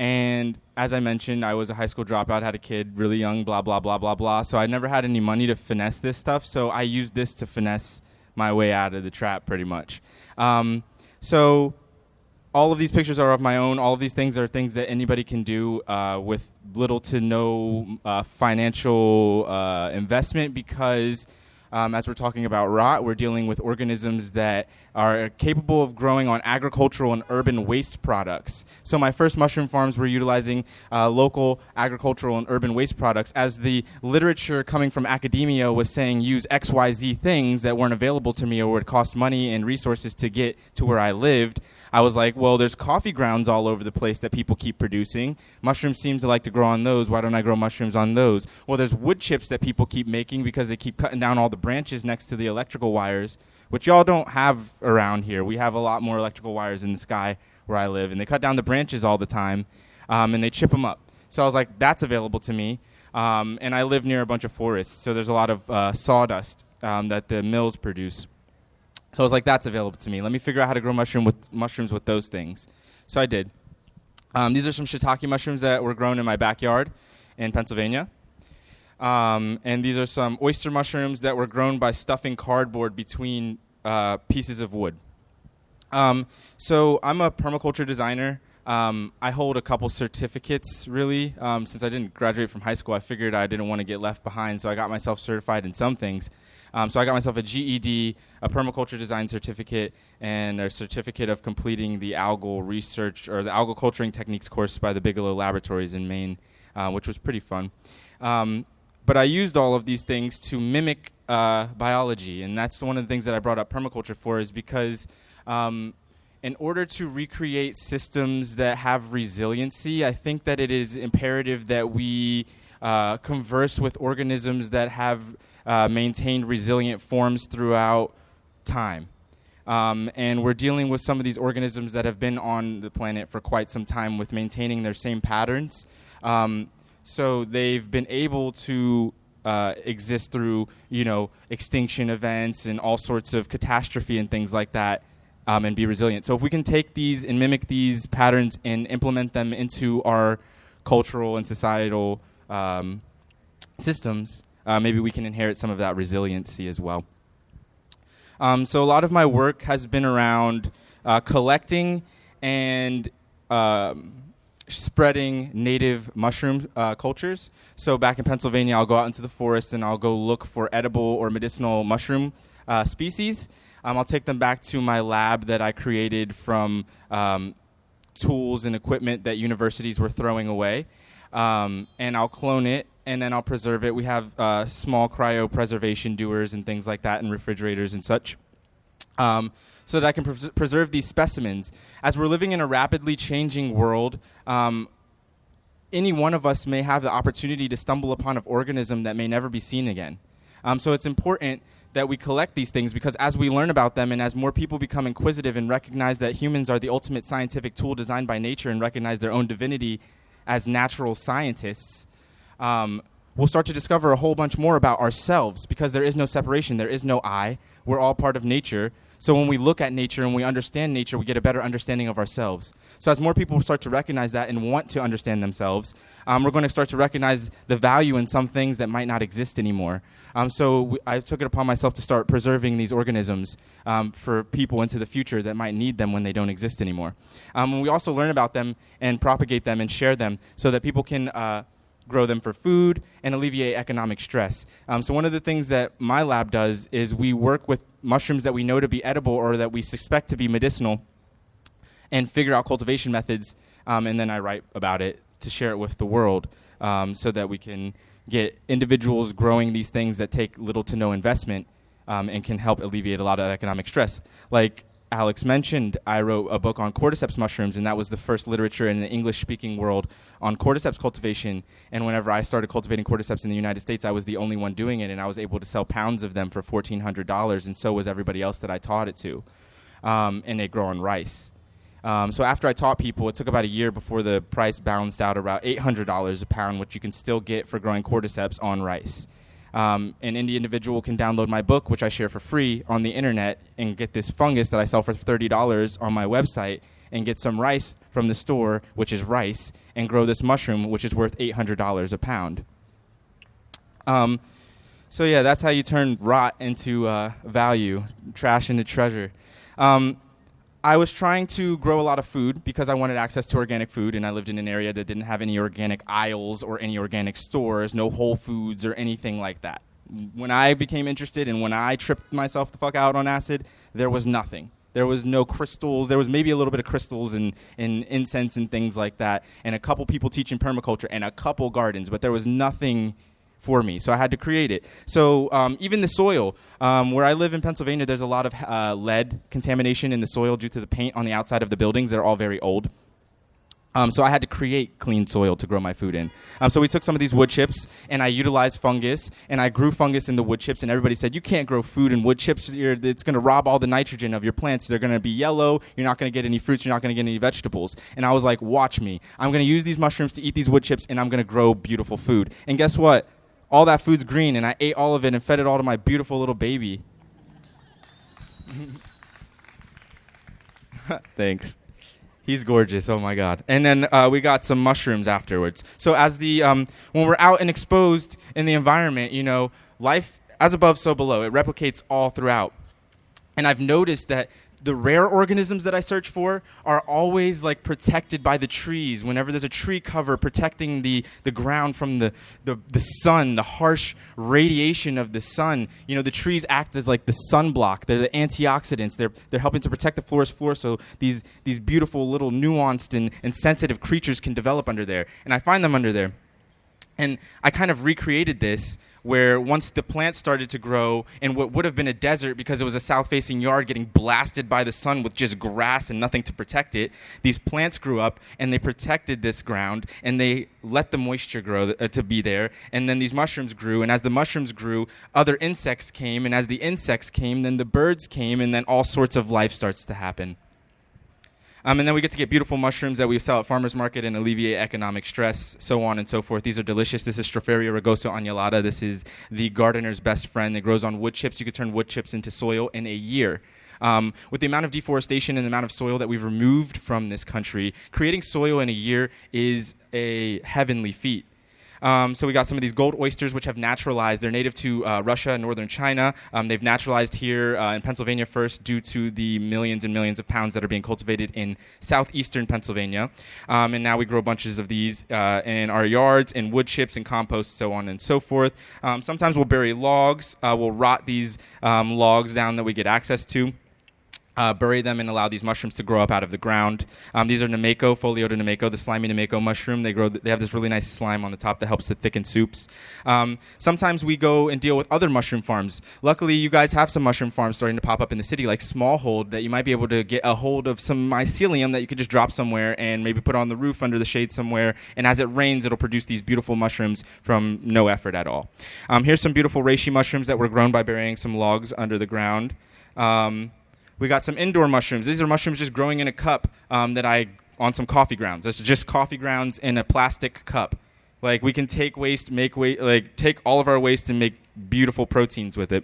And as I mentioned, I was a high school dropout, had a kid, really young, blah, blah, blah, blah, blah. So I never had any money to finesse this stuff. So I used this to finesse my way out of the trap pretty much. So all of these pictures are of my own. All of these things are things that anybody can do with little to no financial investment because as we're talking about rot, we're dealing with organisms that are capable of growing on agricultural and urban waste products. So my first mushroom farms were utilizing local agricultural and urban waste products. As the literature coming from academia was saying use XYZ things that weren't available to me or would cost money and resources to get to where I lived, I was like, well, there's coffee grounds all over the place that people keep producing. Mushrooms seem to like to grow on those. Why don't I grow mushrooms on those? Well, there's wood chips that people keep making because they keep cutting down all the branches next to the electrical wires, which y'all don't have around here. We have a lot more electrical wires in the sky where I live, and they cut down the branches all the time, and they chip them up. So I was like, that's available to me. And I live near a bunch of forests, so there's a lot of sawdust that the mills produce. So I was like, that's available to me. Let me figure out how to grow mushrooms with those things. So I did. These are some shiitake mushrooms that were grown in my backyard in Pennsylvania. And these are some oyster mushrooms that were grown by stuffing cardboard between pieces of wood. So I'm a permaculture designer. I hold a couple certificates, really. Since I didn't graduate from high school, I figured I didn't want to get left behind, so I got myself certified in some things. So I got myself a GED, a permaculture design certificate, and a certificate of completing the algal research or the algal culturing techniques course by the Bigelow Laboratories in Maine, which was pretty fun. But I used all of these things to mimic biology, and that's one of the things that I brought up permaculture for, is because in order to recreate systems that have resiliency, I think that it is imperative that we converse with organisms that have maintained resilient forms throughout time. And we're dealing with some of these organisms that have been on the planet for quite some time with maintaining their same patterns. So they've been able to exist through, extinction events and all sorts of catastrophe and things like that, and be resilient. So if we can take these and mimic these patterns and implement them into our cultural and societal systems, maybe we can inherit some of that resiliency as well. So a lot of my work has been around collecting and spreading native mushroom cultures. So back in Pennsylvania, I'll go out into the forest and I'll go look for edible or medicinal mushroom species. I'll take them back to my lab that I created from tools and equipment that universities were throwing away. And I'll clone it, and then I'll preserve it. We have small cryopreservation dewars and things like that, and refrigerators and such, so that I can preserve these specimens. As we're living in a rapidly changing world, any one of us may have the opportunity to stumble upon an organism that may never be seen again. So it's important that we collect these things, because as we learn about them and as more people become inquisitive and recognize that humans are the ultimate scientific tool designed by nature and recognize their own divinity as natural scientists, we'll start to discover a whole bunch more about ourselves, because there is no separation. There is no I. We're all part of nature. So when we look at nature and we understand nature, we get a better understanding of ourselves. So as more people start to recognize that and want to understand themselves, we're going to start to recognize the value in some things that might not exist anymore. I took it upon myself to start preserving these organisms for people into the future that might need them when they don't exist anymore. And we also learn about them and propagate them and share them so that people can grow them for food and alleviate economic stress. So one of the things that my lab does is we work with mushrooms that we know to be edible or that we suspect to be medicinal and figure out cultivation methods, and then I write about it to share it with the world, so that we can get individuals growing these things that take little to no investment, and can help alleviate a lot of economic stress. Like Alex mentioned, I wrote a book on cordyceps mushrooms, and that was the first literature in the English-speaking world on cordyceps cultivation. And whenever I started cultivating cordyceps in the United States, I was the only one doing it, and I was able to sell pounds of them for $1,400, and so was everybody else that I taught it to. And they grow on rice. So after I taught people, it took about a year before the price balanced out around $800 a pound, which you can still get for growing cordyceps on rice. And any individual can download my book, which I share for free on the internet, and get this fungus that I sell for $30 on my website, and get some rice from the store, which is rice, and grow this mushroom, which is worth $800 a pound. So yeah, that's how you turn rot into value, trash into treasure. I was trying to grow a lot of food because I wanted access to organic food, and I lived in an area that didn't have any organic aisles or any organic stores, no Whole Foods or anything like that. When I became interested and when I tripped myself the fuck out on acid, there was nothing. There was no crystals. There was maybe a little bit of crystals and incense and things like that, and a couple people teaching permaculture and a couple gardens, but there was nothing for me, so I had to create it. So even the soil, where I live in Pennsylvania, there's a lot of lead contamination in the soil due to the paint on the outside of the buildings that are all very old. So I had to create clean soil to grow my food in. So we took some of these wood chips, and I utilized fungus, and I grew fungus in the wood chips, and everybody said, you can't grow food in wood chips. It's going to rob all the nitrogen of your plants. They're going to be yellow. You're not going to get any fruits. You're not going to get any vegetables. And I was like, watch me. I'm going to use these mushrooms to eat these wood chips, and I'm going to grow beautiful food. And guess what? All that food's green, and I ate all of it and fed it all to my beautiful little baby. Thanks. He's gorgeous. Oh my God. And then we got some mushrooms afterwards. So as the when we're out and exposed in the environment, you know, life as above, so below. It replicates all throughout. And I've noticed that the rare organisms that I search for are always like protected by the trees. Whenever there's a tree cover protecting the ground from the sun, the harsh radiation of the sun, you know, the trees act as like the sunblock. They're the antioxidants. They're helping to protect the forest floor so these beautiful little nuanced and sensitive creatures can develop under there. And I find them under there. And I kind of recreated this where once the plants started to grow in what would have been a desert because it was a south-facing yard getting blasted by the sun with just grass and nothing to protect it, these plants grew up and they protected this ground and they let the moisture grow to be there. And then these mushrooms grew, and as the mushrooms grew, other insects came, and as the insects came, then the birds came, and then all sorts of life starts to happen. And then we get to get beautiful mushrooms that we sell at farmers market and alleviate economic stress, so on and so forth. These are delicious. This is Stropharia rugosa annulata. This is the gardener's best friend. It grows on wood chips. You could turn wood chips into soil in a year. With the amount of deforestation and the amount of soil that we've removed from this country, creating soil in a year is a heavenly feat. So we got some of these gold oysters, which have naturalized. They're native to Russia and northern China. They've naturalized here in Pennsylvania first due to the millions and millions of pounds that are being cultivated in southeastern Pennsylvania. And now we grow bunches of these in our yards, in wood chips and compost, so on and so forth. Sometimes we'll bury logs. We'll rot these logs down that we get access to. Bury them and allow these mushrooms to grow up out of the ground. These are Nameco, Foliota Nameco, the slimy Nameco mushroom. They have this really nice slime on the top that helps to thicken soups. Sometimes we go and deal with other mushroom farms. Luckily, you guys have some mushroom farms starting to pop up in the city, like Smallhold, that you might be able to get a hold of some mycelium that you could just drop somewhere and maybe put on the roof under the shade somewhere. And as it rains, it'll produce these beautiful mushrooms from no effort at all. Here's some beautiful reishi mushrooms that were grown by burying some logs under the ground. We got some indoor mushrooms. These are mushrooms just growing in a cup on some coffee grounds. That's just coffee grounds in a plastic cup. Like, we can take waste, take all of our waste and make beautiful proteins with it.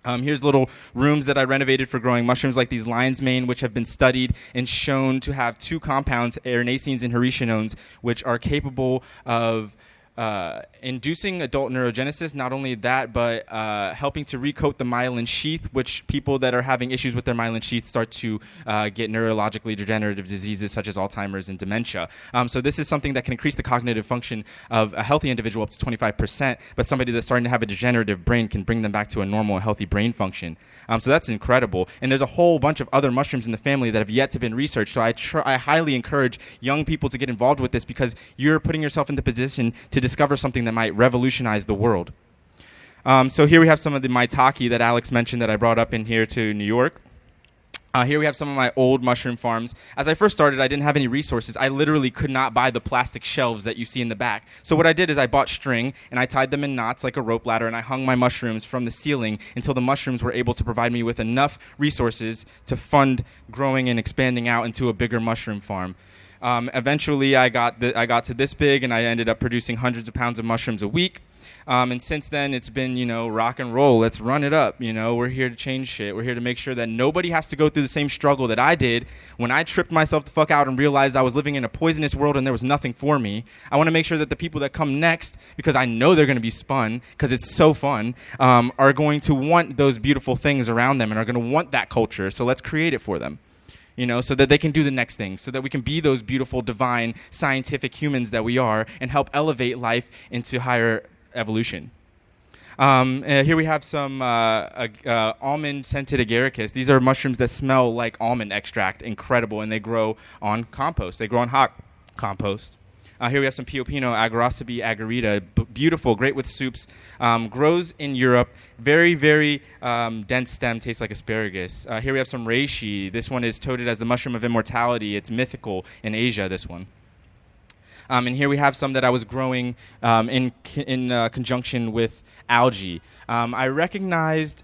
Here's little rooms that I renovated for growing mushrooms like these lion's mane, which have been studied and shown to have two compounds, erinacines and hericenones, which are capable of inducing adult neurogenesis. Not only that, but helping to recoat the myelin sheath, which people that are having issues with their myelin sheath start to get neurologically degenerative diseases such as Alzheimer's and dementia. So this is something that can increase the cognitive function of a healthy individual up to 25%, but somebody that's starting to have a degenerative brain can bring them back to a normal, healthy brain function. So that's incredible. And there's a whole bunch of other mushrooms in the family that have yet to been researched. So I highly encourage young people to get involved with this because you're putting yourself in the position to discover something that might revolutionize the world. So here we have some of the maitake that Alex mentioned that I brought up in here to New York. Here we have some of my old mushroom farms. As I first started, I didn't have any resources. I literally could not buy the plastic shelves that you see in the back. So what I did is I bought string, and I tied them in knots like a rope ladder, and I hung my mushrooms from the ceiling until the mushrooms were able to provide me with enough resources to fund growing and expanding out into a bigger mushroom farm. Eventually, I got to this big, and I ended up producing hundreds of pounds of mushrooms a week. And since then, it's been, rock and roll. Let's run it up. We're here to change shit. We're here to make sure that nobody has to go through the same struggle that I did when I tripped myself the fuck out and realized I was living in a poisonous world and there was nothing for me. I want to make sure that the people that come next, because I know they're going to be spun, because it's so fun, are going to want those beautiful things around them and are going to want that culture. So let's create it for them. So that they can do the next thing, so that we can be those beautiful, divine, scientific humans that we are and help elevate life into higher evolution. Here we have some almond-scented agaricus. These are mushrooms that smell like almond extract, incredible, and they grow on compost. They grow on hot compost. Here we have some Piopino Agarossabi agarita, beautiful, great with soups. Grows in Europe, very, very dense stem, tastes like asparagus. Here we have some reishi. This one is touted as the mushroom of immortality. It's mythical in Asia, this one. And here we have some that I was growing in conjunction with algae. I recognized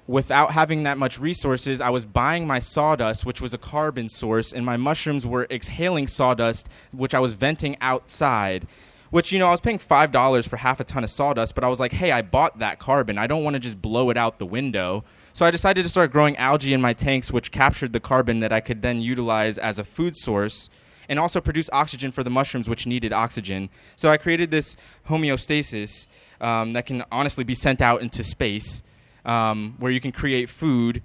without having that much resources, I was buying my sawdust, which was a carbon source, and my mushrooms were exhaling sawdust, which I was venting outside. Which, I was paying $5 for half a ton of sawdust, but I was like, hey, I bought that carbon. I don't want to just blow it out the window. So I decided to start growing algae in my tanks, which captured the carbon that I could then utilize as a food source and also produce oxygen for the mushrooms, which needed oxygen. So I created this homeostasis that can honestly be sent out into space, where you can create food,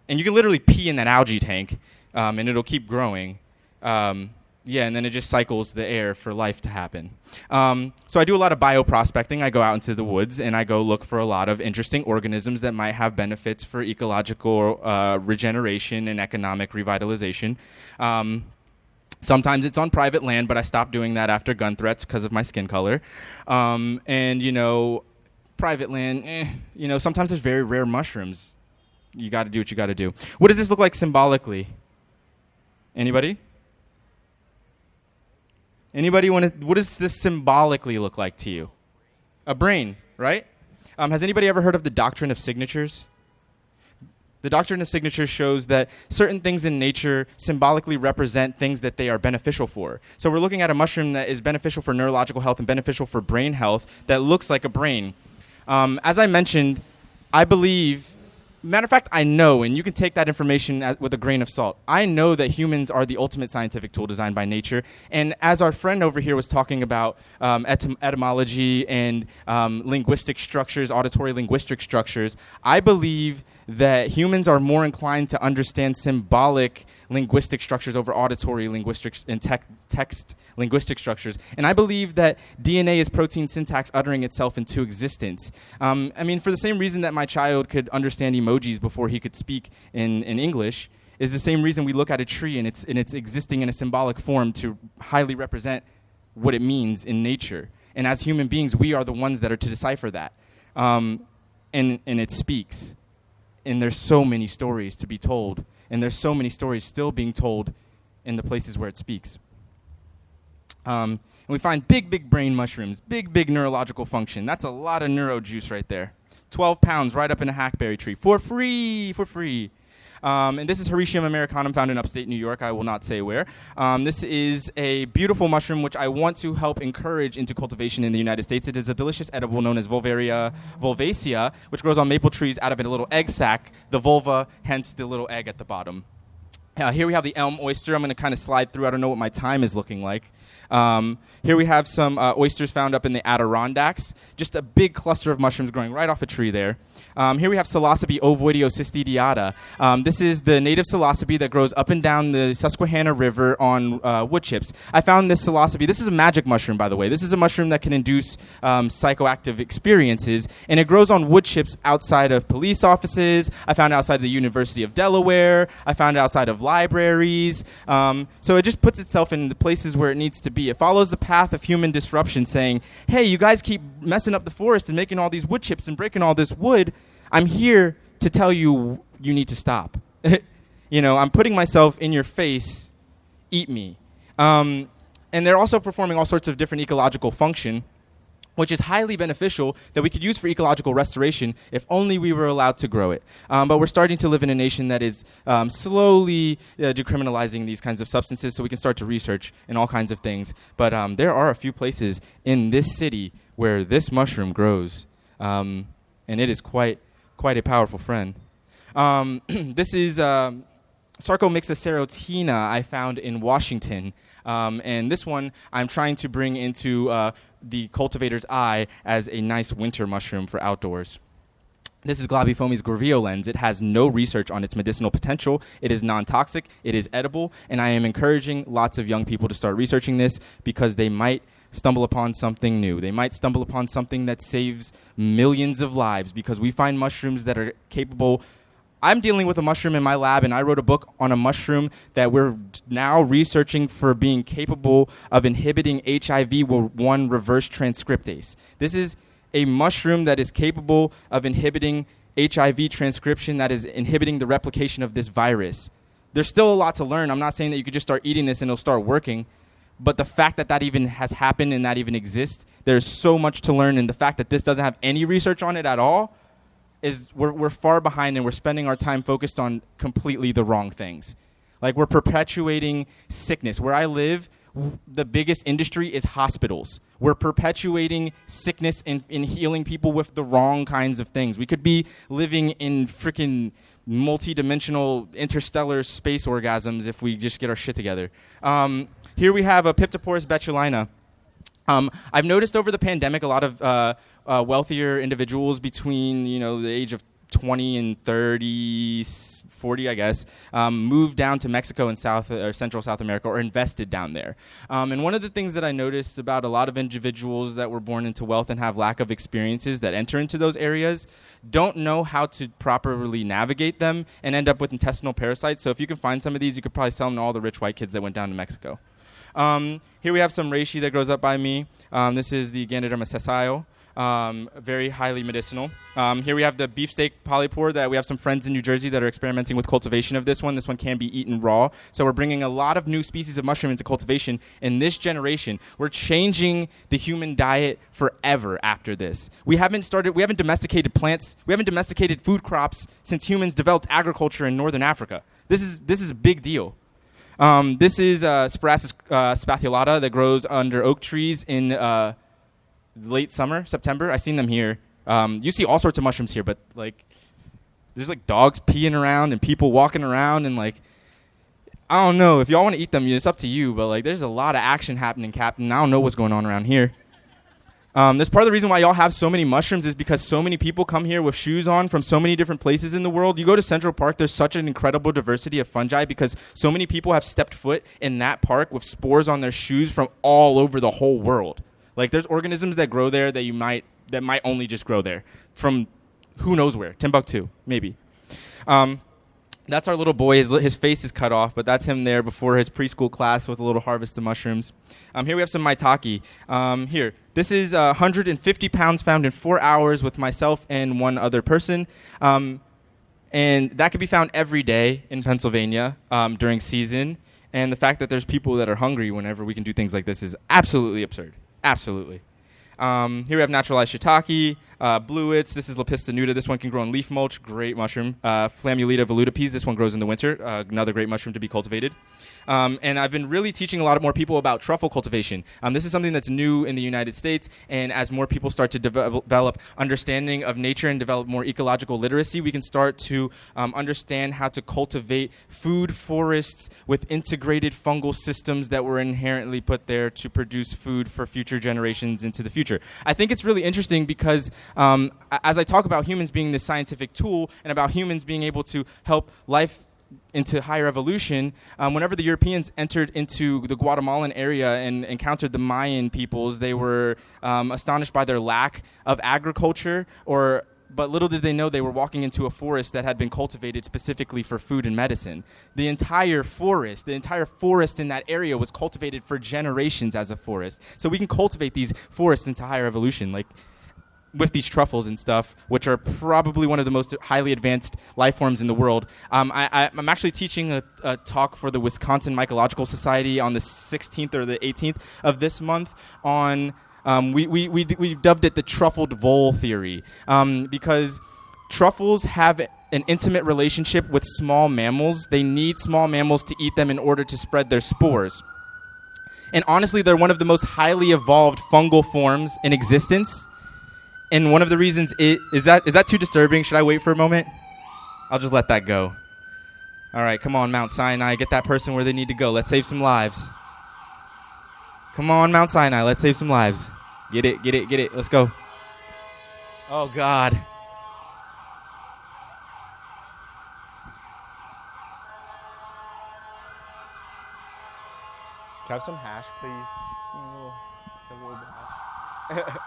and you can literally pee in that algae tank, and it'll keep growing. And then it just cycles the air for life to happen. So I do a lot of bioprospecting. I go out into the woods, and I go look for a lot of interesting organisms that might have benefits for ecological regeneration and economic revitalization. Sometimes it's on private land, but I stopped doing that after gun threats because of my skin color. Private land, sometimes there's very rare mushrooms. You got to do what you got to do. What does this look like symbolically? Anybody? What does this symbolically look like to you? A brain, right? Has anybody ever heard of the doctrine of signatures? The doctrine of signatures shows that certain things in nature symbolically represent things that they are beneficial for. So we're looking at a mushroom that is beneficial for neurological health and beneficial for brain health that looks like a brain. As I mentioned, I believe, matter of fact, I know, and you can take that information with a grain of salt. I know that humans are the ultimate scientific tool designed by nature. And as our friend over here was talking about etymology and linguistic structures, auditory linguistic structures, I believe that humans are more inclined to understand symbolic linguistic structures over auditory linguistic and text linguistic structures. And I believe that DNA is protein syntax uttering itself into existence. For the same reason that my child could understand emojis before he could speak in English is the same reason we look at a tree and it's existing in a symbolic form to highly represent what it means in nature. And as human beings, we are the ones that are to decipher that. And it speaks. And there's so many stories to be told. And there's so many stories still being told in the places where it speaks. And we find big brain mushrooms, big neurological function. That's a lot of neuro juice right there. 12 pounds right up in a hackberry tree for free. And this is Hericium americanum, found in upstate New York. I will not say where. This is a beautiful mushroom which I want to help encourage into cultivation in the United States. It is a delicious edible known as Volvaria volvacea, which grows on maple trees out of a little egg sac, the vulva, hence the little egg at the bottom. Here we have the elm oyster. I'm going to kind of slide through. I don't know what my time is looking like. Here we have some oysters found up in the Adirondacks. Just a big cluster of mushrooms growing right off a tree there. Here we have Psilocybe ovoidiocystidiata. This is the native psilocybe that grows up and down the Susquehanna River on wood chips. I found this psilocybe. This is a magic mushroom, by the way. This is a mushroom that can induce psychoactive experiences, and it grows on wood chips outside of police offices. I found it outside the University of Delaware. I found it outside of libraries. So it just puts itself in the places where it needs to be. It follows the path of human disruption, saying, hey, you guys keep messing up the forest and making all these wood chips and breaking all this wood. I'm here to tell you you need to stop. I'm putting myself in your face. Eat me. And they're also performing all sorts of different ecological function, which is highly beneficial that we could use for ecological restoration if only we were allowed to grow it. But we're starting to live in a nation that is slowly decriminalizing these kinds of substances so we can start to research and all kinds of things. But there are a few places in this city where this mushroom grows, and it is quite a powerful friend. This is Sarcomyxa I found in Washington. And this one I'm trying to bring into the cultivator's eye as a nice winter mushroom for outdoors. This is Globifomes graveolens. It has no research on its medicinal potential. It is non-toxic. It is edible. And I am encouraging lots of young people to start researching this because they might stumble upon something new. They might stumble upon something that saves millions of lives because we find mushrooms that are capable. I'm dealing with a mushroom in my lab, and I wrote a book on a mushroom that we're now researching for being capable of inhibiting HIV-1 reverse transcriptase. This is a mushroom that is capable of inhibiting HIV transcription, that is inhibiting the replication of this virus. There's still a lot to learn. I'm not saying that you could just start eating this and it'll start working, but the fact that that even has happened and that even exists, there's so much to learn, and the fact that this doesn't have any research on it at all is we're far behind, and we're spending our time focused on completely the wrong things. Like, we're perpetuating sickness. Where I live, the biggest industry is hospitals. We're perpetuating sickness and healing people with the wrong kinds of things. We could be living in freaking multi-dimensional interstellar space orgasms if we just get our shit together. Here we have a Piptoporus betulina. I've noticed over the pandemic a lot of wealthier individuals between the age of 20 and 30, 40, I guess, moved down to Mexico and Central South America, or invested down there. And one of the things that I noticed about a lot of individuals that were born into wealth and have lack of experiences that enter into those areas don't know how to properly navigate them and end up with intestinal parasites. So if you can find some of these, you could probably sell them to all the rich white kids that went down to Mexico. Here we have some reishi that grows up by me. This is the Ganoderma sessile. Very highly medicinal. Here we have the beefsteak polypore that we have some friends in New Jersey that are experimenting with cultivation of this one. This one can be eaten raw. So we're bringing a lot of new species of mushroom into cultivation in this generation. We're changing the human diet forever after this. We haven't domesticated plants. We haven't domesticated food crops since humans developed agriculture in northern Africa. This is a big deal. This is Spiraceus spathulata that grows under oak trees in late summer, September. I've seen them here. You see all sorts of mushrooms here, but there's dogs peeing around and people walking around, and I don't know if y'all want to eat them. It's up to you, but there's a lot of action happening, Captain. I don't know what's going on around here. That's part of the reason why y'all have so many mushrooms is because so many people come here with shoes on from so many different places in the world. You go to Central Park, there's such an incredible diversity of fungi because so many people have stepped foot in that park with spores on their shoes from all over the whole world. There's organisms that grow there that might only just grow there from who knows where, Timbuktu, maybe. That's our little boy. His face is cut off, but that's him there before his preschool class with a little harvest of mushrooms. Here we have some maitake. Here, this is 150 pounds found in 4 hours with myself and one other person. And that could be found every day in Pennsylvania during season. And the fact that there's people that are hungry whenever we can do things like this is absolutely absurd. Absolutely. Here we have naturalized shiitake, bluets. This is Lepista nuda. This one can grow in leaf mulch. Great mushroom. Flammulita velutipes. This one grows in the winter. Another great mushroom to be cultivated. And I've been really teaching a lot more people about truffle cultivation. This is something that's new in the United States, and as more people start to develop understanding of nature and develop more ecological literacy, we can start to understand how to cultivate food forests with integrated fungal systems that were inherently put there to produce food for future generations into the future. I think it's really interesting because as I talk about humans being this scientific tool and about humans being able to help life into higher evolution, whenever the Europeans entered into the Guatemalan area and encountered the Mayan peoples, they were astonished by their lack of agriculture, but little did they know they were walking into a forest that had been cultivated specifically for food and medicine. The entire forest in that area was cultivated for generations as a forest. So we can cultivate these forests into higher evolution, with these truffles and stuff, which are probably one of the most highly advanced life forms in the world. I'm actually teaching a talk for the Wisconsin Mycological Society on the 16th or the 18th of this month on, we've dubbed it the Truffled Vole theory, because truffles have an intimate relationship with small mammals. They need small mammals to eat them in order to spread their spores. And honestly, they're one of the most highly evolved fungal forms in existence. And one of the reasons is that too disturbing? Should I wait for a moment? I'll just let that go. All right, come on, Mount Sinai. Get that person where they need to go. Let's save some lives. Come on, Mount Sinai. Let's save some lives. Get it. Let's go. Oh, God. Can I have some hash, please? A little bit of hash.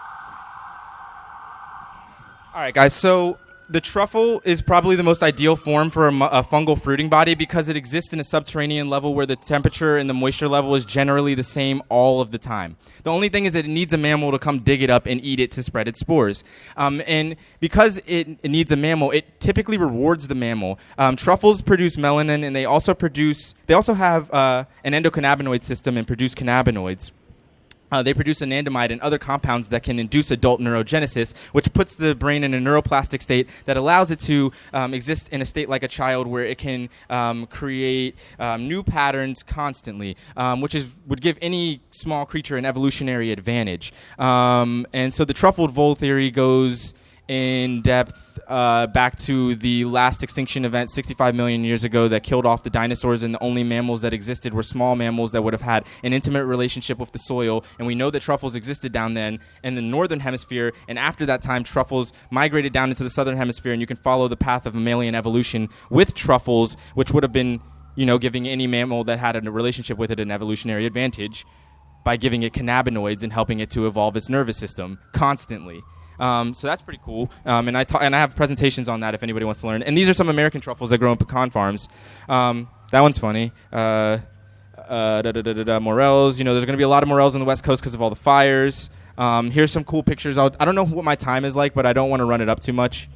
All right, guys, so the truffle is probably the most ideal form for a fungal fruiting body because it exists in a subterranean level where the temperature and the moisture level is generally the same all of the time. The only thing is that it needs a mammal to come dig it up and eat it to spread its spores. And because it needs a mammal, it typically rewards the mammal. Truffles produce melanin, and they also have an endocannabinoid system and produce cannabinoids. They produce anandamide and other compounds that can induce adult neurogenesis, which puts the brain in a neuroplastic state that allows it to exist in a state like a child, where it can create new patterns constantly, which would give any small creature an evolutionary advantage. And so the truffled vole theory goes in depth back to the last extinction event 65 million years ago that killed off the dinosaurs, and the only mammals that existed were small mammals that would have had an intimate relationship with the soil. And we know that truffles existed down then in the northern hemisphere, and after that time truffles migrated down into the southern hemisphere, and you can follow the path of mammalian evolution with truffles, which would have been, giving any mammal that had a relationship with it an evolutionary advantage by giving it cannabinoids and helping it to evolve its nervous system constantly. So that's pretty cool, and I have presentations on that if anybody wants to learn. And these are some American truffles that grow in pecan farms. That one's funny. Morels, there's going to be a lot of morels on the West Coast because of all the fires. Here's some cool pictures. I don't know what my time is like, but I don't want to run it up too much.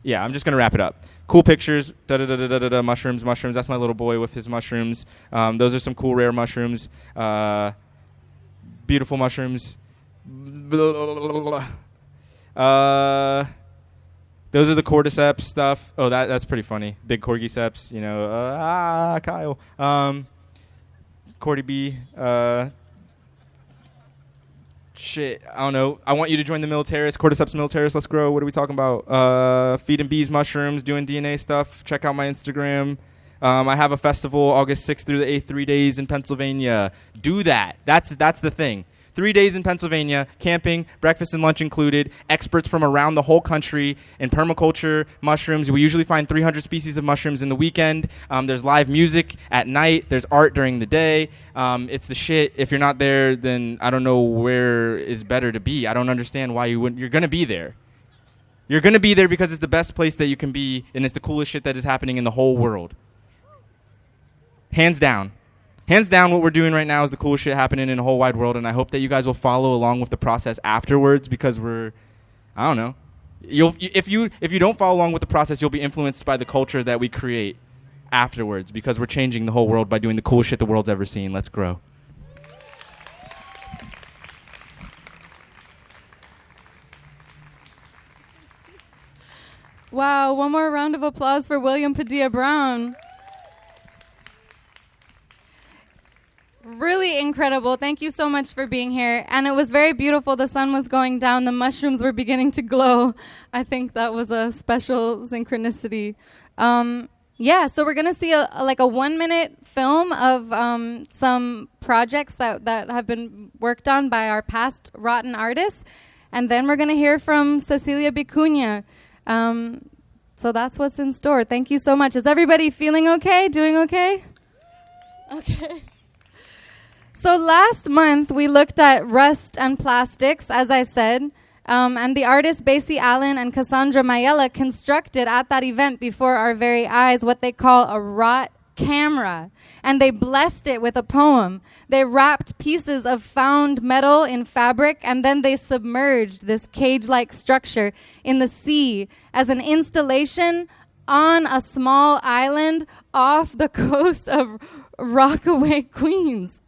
Yeah, I'm just going to wrap it up. Cool pictures. Mushrooms. That's my little boy with his mushrooms. Those are some cool rare mushrooms. Beautiful mushrooms. Those are the cordyceps stuff. Oh, that's pretty funny. Big cordyceps, Kyle. Cordy B. Shit, I don't know. I want you to join the militaris. Cordyceps militaris, let's grow. What are we talking about? Feeding bees mushrooms, doing DNA stuff. Check out my Instagram. I have a festival August 6th through the 8th, 3 days in Pennsylvania. Do that. That's the thing. 3 days in Pennsylvania, camping, breakfast and lunch included, experts from around the whole country in permaculture, mushrooms. We usually find 300 species of mushrooms in the weekend. There's live music at night. There's art during the day. It's the shit. If you're not there, then I don't know where is better to be. I don't understand why you wouldn't. You're going to be there. You're going to be there because it's the best place that you can be, and it's the coolest shit that is happening in the whole world. Hands down. Hands down, what we're doing right now is the coolest shit happening in the whole wide world, and I hope that you guys will follow along with the process afterwards, because I don't know. If you don't follow along with the process, you'll be influenced by the culture that we create afterwards, because we're changing the whole world by doing the coolest shit the world's ever seen. Let's grow. Wow, one more round of applause for William Padilla Brown. Really incredible. Thank you so much for being here. And it was very beautiful. The sun was going down. The mushrooms were beginning to glow. I think that was a special synchronicity. So we're going to see a 1 minute film of some projects that have been worked on by our past Rotten artists. And then we're going to hear from Cecilia Vicuña. So that's what's in store. Thank you so much. Is everybody feeling okay? Doing okay? Okay. So last month, we looked at rust and plastics, as I said, and the artists Basie Allen and Cassandra Mayella constructed at that event before our very eyes what they call a rot camera, and they blessed it with a poem. They wrapped pieces of found metal in fabric, and then they submerged this cage-like structure in the sea as an installation on a small island off the coast of Rockaway, Queens.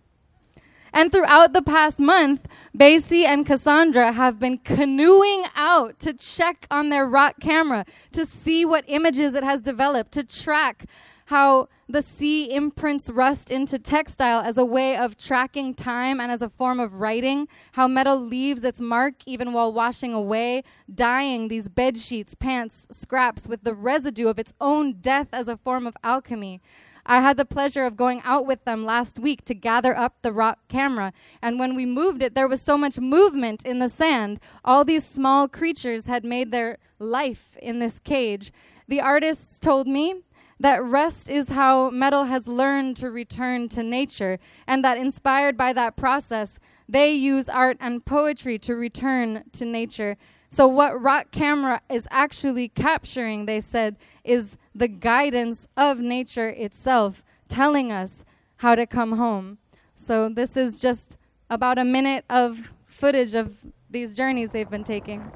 And throughout the past month, Basie and Cassandra have been canoeing out to check on their rot camera, to see what images it has developed, to track how the sea imprints rust into textile as a way of tracking time and as a form of writing, how metal leaves its mark even while washing away, dyeing these bed sheets, pants, scraps with the residue of its own death as a form of alchemy. I had the pleasure of going out with them last week to gather up the rot camera. And when we moved it, there was so much movement in the sand. All these small creatures had made their life in this cage. The artists told me that rust is how metal has learned to return to nature, and that inspired by that process, they use art and poetry to return to nature. So what rot camera is actually capturing, they said, is the guidance of nature itself, telling us how to come home. So this is just about a minute of footage of these journeys they've been taking.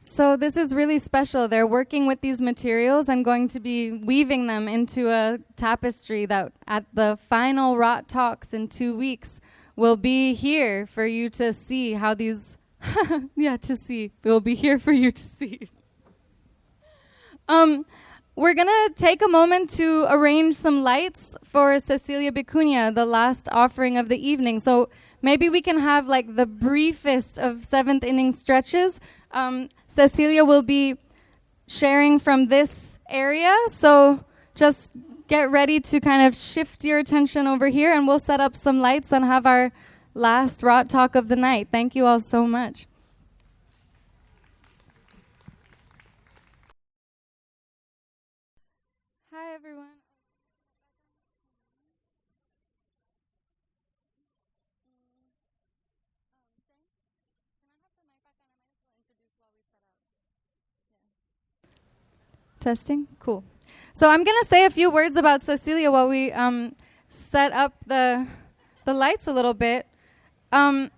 So this is really special. They're working with these materials and going to be weaving them into a tapestry that at the final Rot Talks in 2 weeks will be here for you to see how these, to see. It will be here for you to see. We're going to take a moment to arrange some lights for Cecilia Vicuña, the last offering of the evening. So maybe we can have like the briefest of seventh inning stretches. Cecilia will be sharing from this area, so just get ready to kind of shift your attention over here, and we'll set up some lights and have our last Rot Talk of the night. Thank you all so much. Hi, everyone. Testing? Cool. So I'm going to say a few words about Cecilia while we set up the lights a little bit. I'm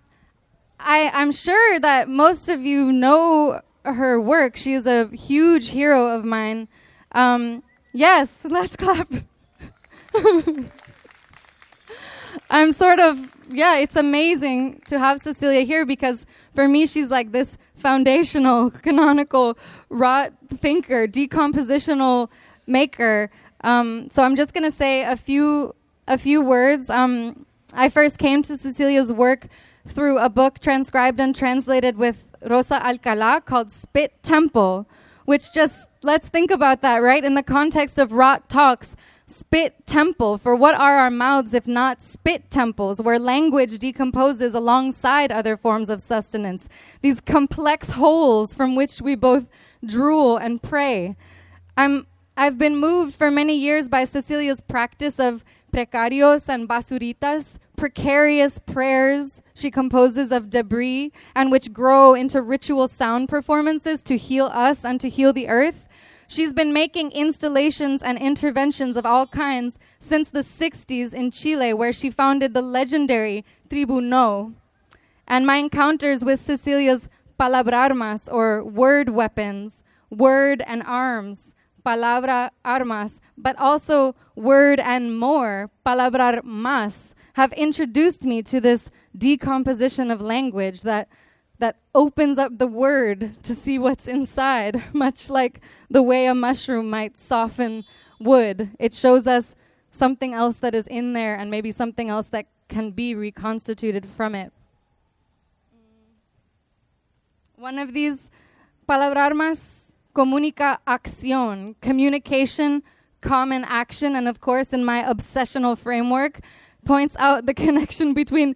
sure that most of you know her work. She's a huge hero of mine. Yes, let's clap. It's amazing to have Cecilia here because for me, she's like this foundational, canonical, rot thinker, decompositional maker. So I'm just going to say a few words. I first came to Cecilia's work through a book transcribed and translated with Rosa Alcalá called Spit Temple, which just, let's think about that, right? In the context of Rot Talks, spit temple. For what are our mouths if not spit temples, where language decomposes alongside other forms of sustenance? These complex holes from which we both drool and pray. I've been moved for many years by Cecilia's practice of precarios and basuritas, precarious prayers she composes of debris and which grow into ritual sound performances to heal us and to heal the earth. She's been making installations and interventions of all kinds since the 60s in Chile, where she founded the legendary Tribu No. And my encounters with Cecilia's palabrarmas, or word weapons, word and arms, palabra armas, but also word and more, palabrar más, have introduced me to this decomposition of language that opens up the word to see what's inside, much like the way a mushroom might soften wood. It shows us something else that is in there and maybe something else that can be reconstituted from it. One of these palabrarmas, comunica acción, communication, common action, and of course in my obsessional framework, points out the connection between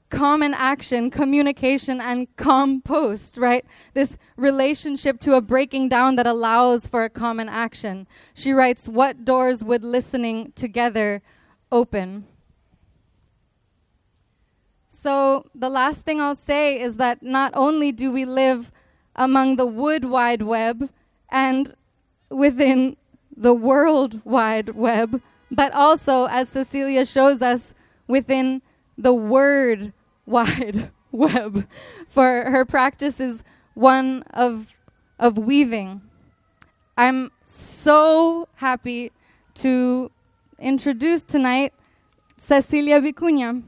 common action, communication, and compost, right? This relationship to a breaking down that allows for a common action. She writes, "What doors would listening together open?" So the last thing I'll say is that not only do we live among the wood wide web and within the world wide web, but also, as Cecilia shows us, within the word wide web. For her practice is one of weaving. I'm so happy to introduce tonight Cecilia Vicuña.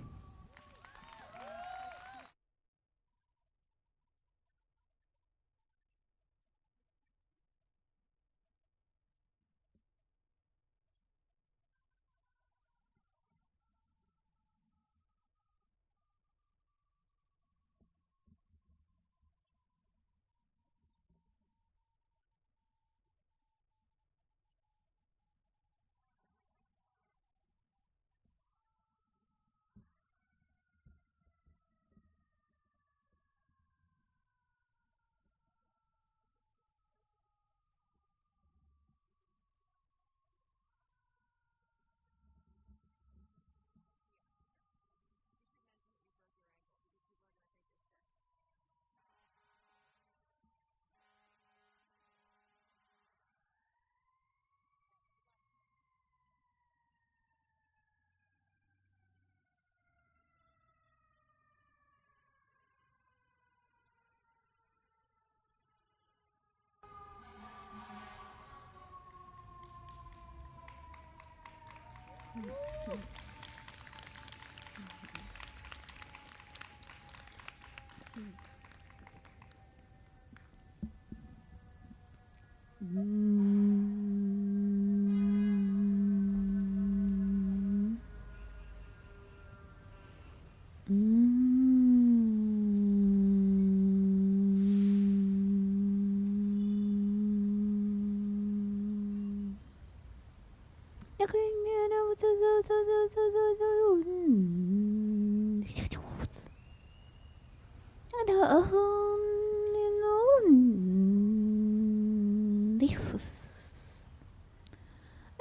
I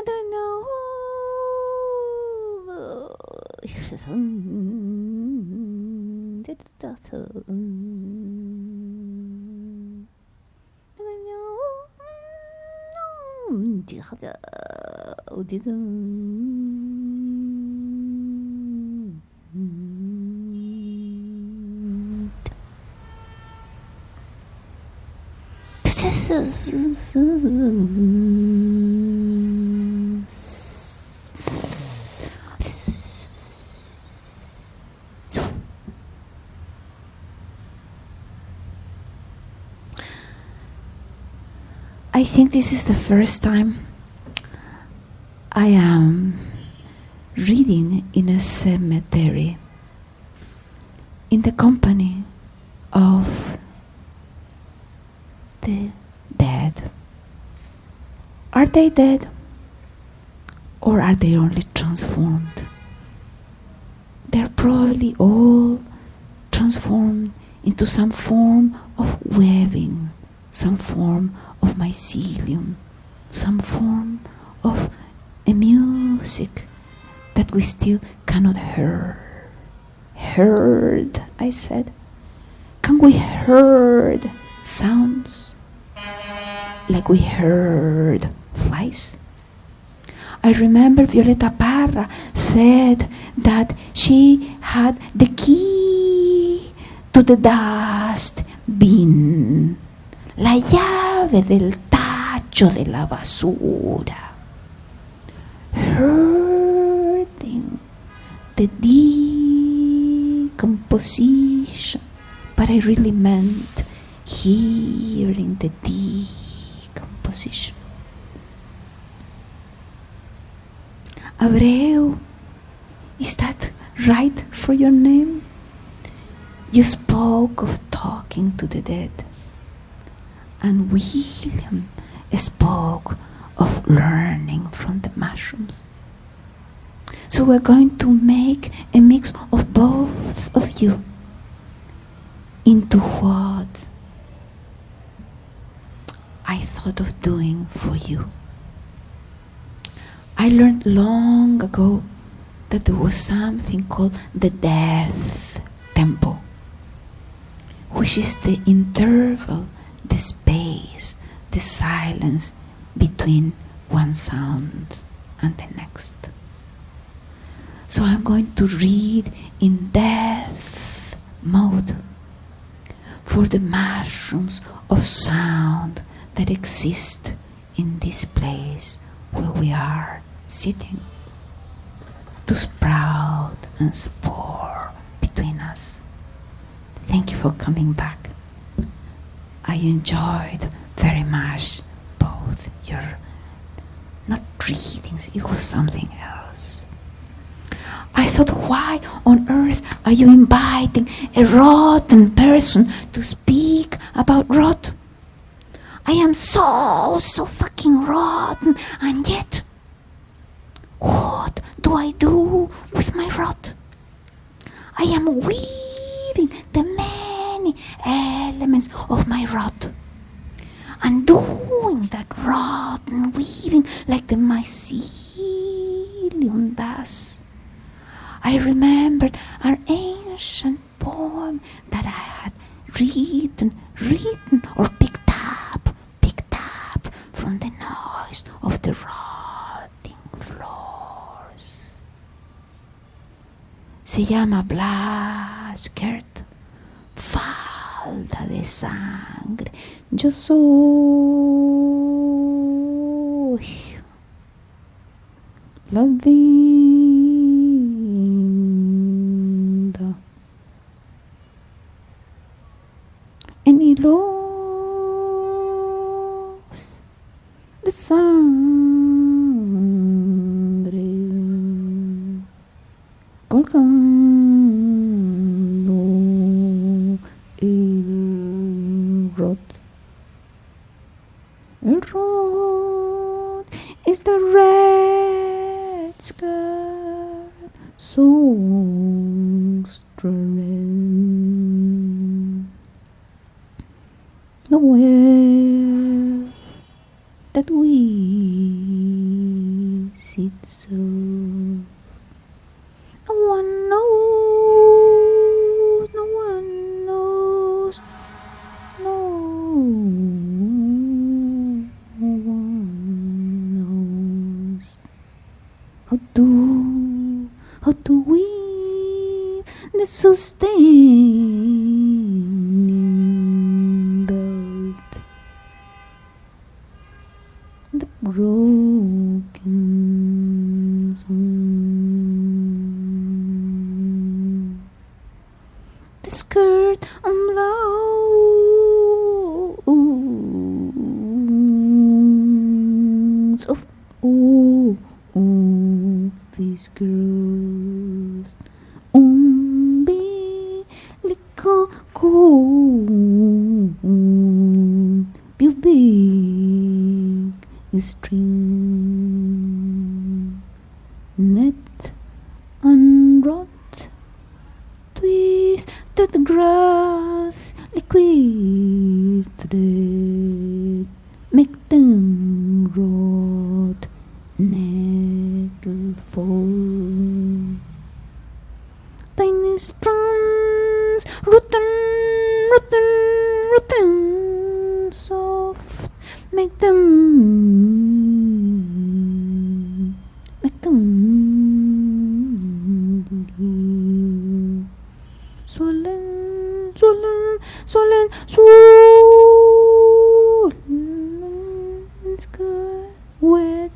don't know. I think this is the first time I am reading in a cemetery in the company of the dead. Are they dead? Or are they only transformed? They're probably all transformed into some form of weaving, some form of mycelium, some form of a music that we still cannot hear. Heard, I said. Can we heard sounds like we heard flies? I remember Violeta Parra said that she had the key to the dust bin, la llave del tacho de la basura, hurting the decomposition, but I really meant hearing the decomposition. Abreu, is that right for your name? You spoke of talking to the dead, and William spoke of learning from the mushrooms. So we're going to make a mix of both of you into what I thought of doing for you. I learned long ago that there was something called the death tempo, which is the interval, the space, the silence between one sound and the next. So I'm going to read in death mode for the mushrooms of sound that exist in this place where we are sitting, to sprout and spore between us. Thank you for coming back. I enjoyed very much both your, not readings, it was something else. I thought, why on earth are you inviting a rotten person to speak about rot? I am so fucking rotten, and yet, what do I do with my rot? I am weaving the many elements of my rot, and doing that rotten weaving like the mycelium does. I remembered an ancient poem that I had written or picked up from the noise of the rotting floors. Se llama Black Skirt, falda de sangre. Yo soy la vida. los de sangre colgando el rod. El rod is the red scar songstrand. The web that weaves itself. No one knows, no one knows, no one knows how to weave the sustaining belt, the broken zone, the skirt and blouse of all these girls. Umbilical cord, pubic string, net and rod, twisted grass, liquid thread, make them rot, nettle fall. Tiny strands, rotten, soft, make them live. Swollen, sky, wet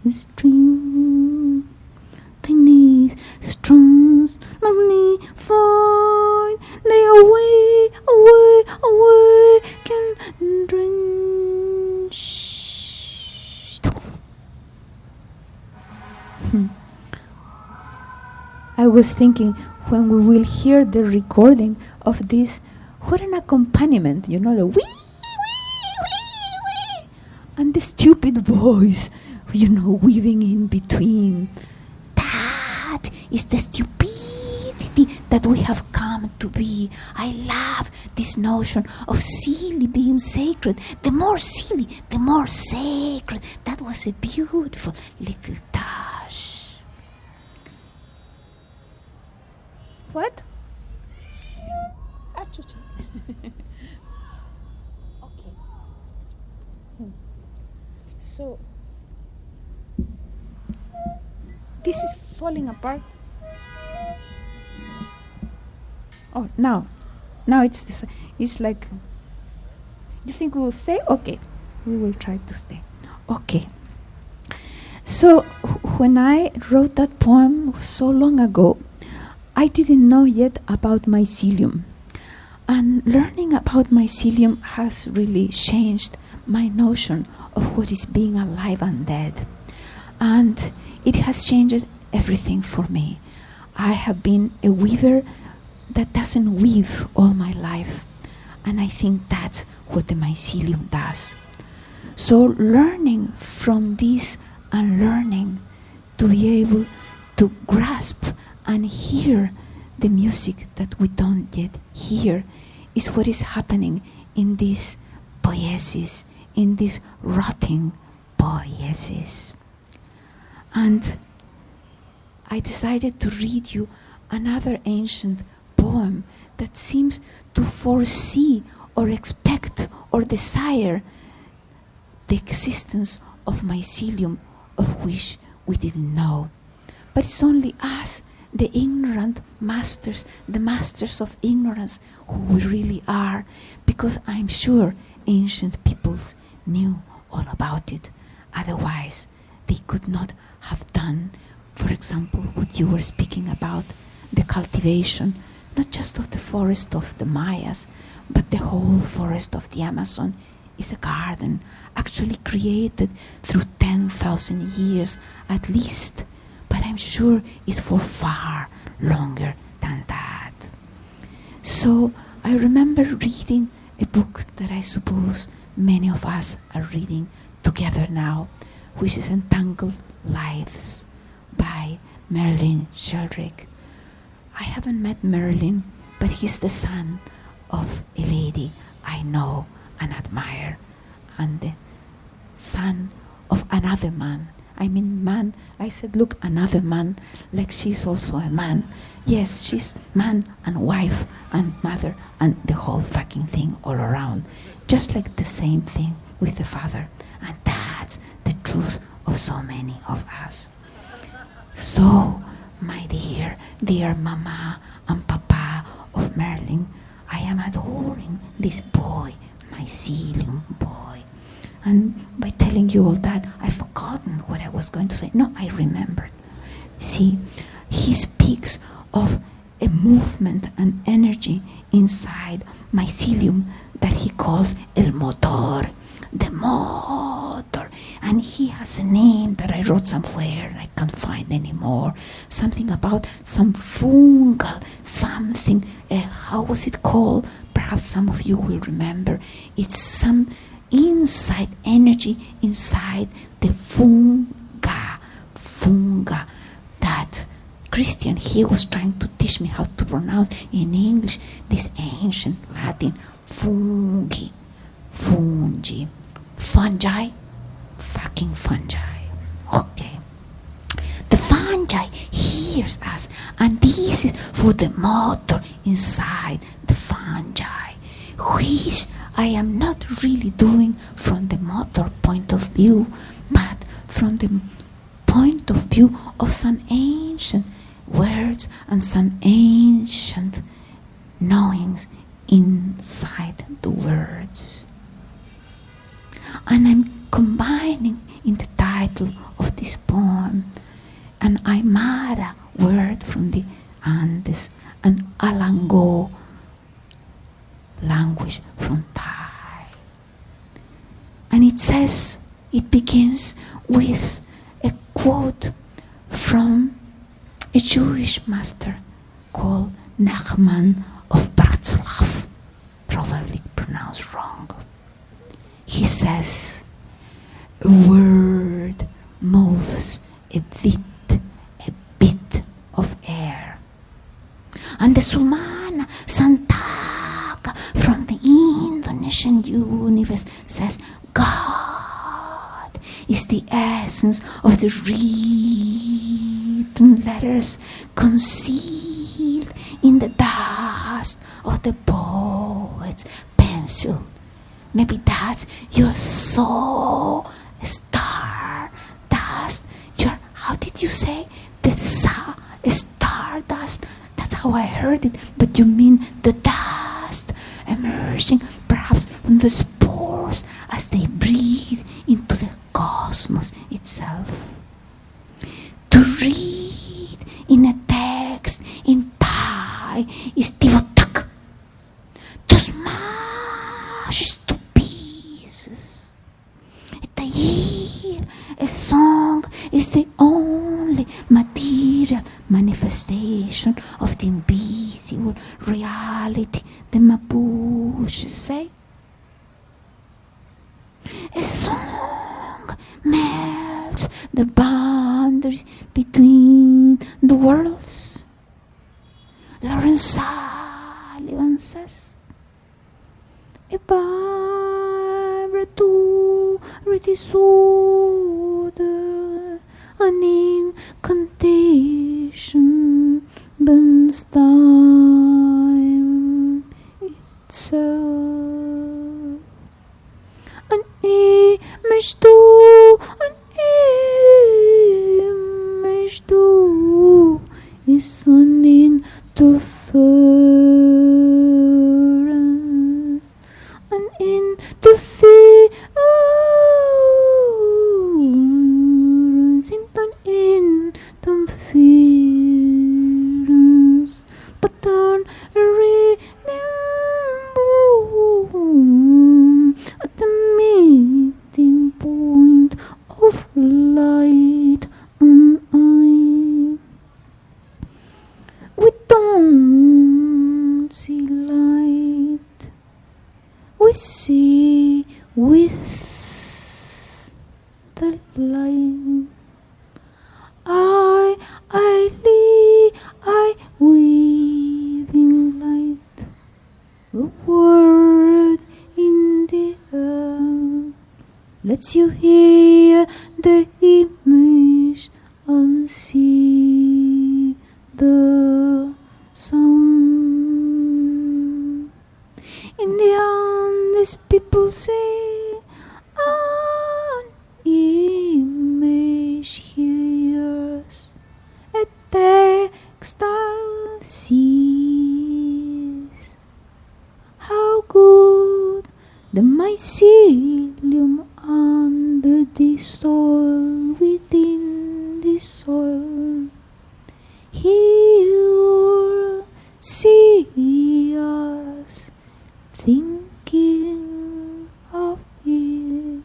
string. Tiny strands magnified, they away can drench. I was thinking, when we will hear the recording of this, what an accompaniment, the wee, and the stupid voice, weaving in between. That is the stupidity that we have come to be. I love this notion of silly being sacred. The more silly, the more sacred. That was a beautiful little touch. What? Okay. So, this is falling apart. Oh, now it's this. It's like. You think we will stay? Okay, we will try to stay. Okay. So when I wrote that poem so long ago, I didn't know yet about mycelium, and learning about mycelium has really changed my notion of what is being alive and dead, and it has changed everything for me. I have been a weaver that doesn't weave all my life, and I think that's what the mycelium does. So learning from this and learning to be able to grasp and hear the music that we don't yet hear is what is happening in this poiesis, in this rotting poiesis. And I decided to read you another ancient poem that seems to foresee or expect or desire the existence of mycelium, of which we didn't know. But it's only us, the ignorant masters, the masters of ignorance, who we really are, because I'm sure ancient peoples knew all about it. Otherwise, they could not have done, for example, what you were speaking about, the cultivation, not just of the forest of the Mayas, but the whole forest of the Amazon is a garden actually created through 10,000 years at least, but I'm sure it's for far longer than that. So I remember reading a book that I suppose many of us are reading together now, which is Entangled Lives by Merlin Sheldrake. I haven't met Merlin, but he's the son of a lady I know and admire, and the son of another man. I mean man, I said look, another man, like she's also a man. Yes, she's man and wife and mother and the whole fucking thing all around. Just like the same thing with the father. And that's the truth of so many of us. So, my dear mama and papa of Merlin, I am adoring this boy, mycelium boy. And by telling you all that, I've forgotten what I was going to say. No, I remembered. See, he speaks of a movement and energy inside mycelium that he calls el motor, the motor. And he has a name that I wrote somewhere and I can't find anymore. Something about some fungal, something, how was it called? Perhaps some of you will remember. It's some inside energy inside the funga, that Christian here was trying to teach me how to pronounce in English this ancient Latin fungi, fucking fungi. Okay. The fungi hears us, and this is for the motor inside the fungi, which I am not really doing from the motor point of view, but from the point of view of some ancient words and some ancient knowings inside the words. And I'm combining in the title of this poem an Aymara word from the Andes, an Alango language from Thai. And it begins with a quote from a Jewish master called Nachman of Bratslav, probably pronounced wrong. He says, a word moves a bit of air. And the Sumana Santaka from the Indonesian universe says, God is the essence of the written letters concealed in the dust of the poet's pencil. Maybe that's your soul, star dust. Your, how did you say? Star dust. That's how I heard it. But you mean the dust emerging perhaps from the spores as they breathe into the cosmos itself. To read in a text in Thai is tivotak. To smash is to pieces. A song is the only material manifestation of the invisible reality, the Mapuche say. A song melts the boundaries between the worlds. Lawrence Sullivan says, a vibratory disorder, an incantation bends time itself. An image to is an interference, an interference, pattern we see with the light. I weaving light, a word in the air lets you hear the image and see the sound. In the end, these people say, an image hears, a textile sees. How good the mycelium under the soil, within the soil. Here see us thinking of it.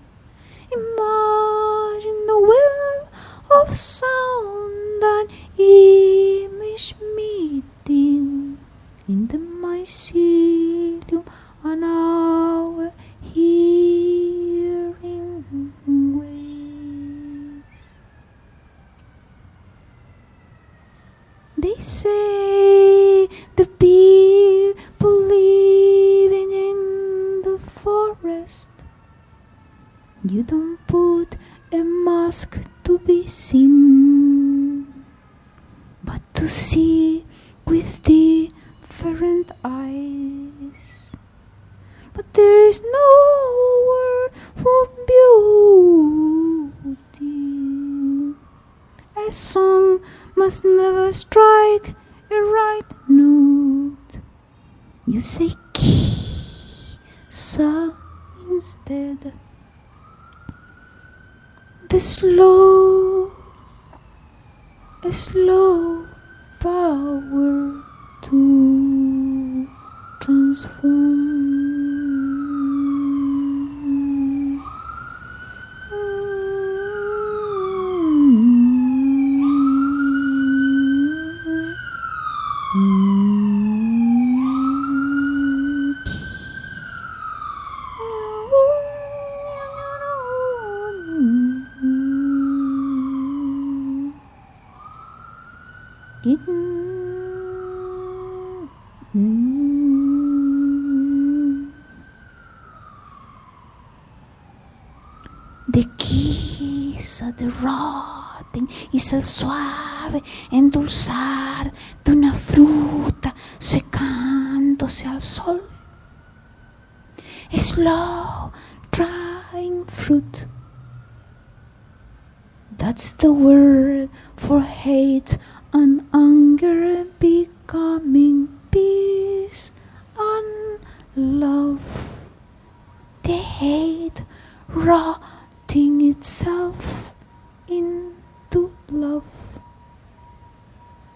Imagine the well of sound and image meeting in the mycelium on our hearing waves. They say the people living in the forest, you don't put a mask to be seen, but to see with different eyes. But there is no word for beauty. A song must never strike a right note. You say key, sa instead. A slow power to transform. The guisa de rotting es el suave endulzar de una fruta secándose al sol. A slow drying fruit. That's the word for hate and anger becoming peace and love. The hate rotting itself into love.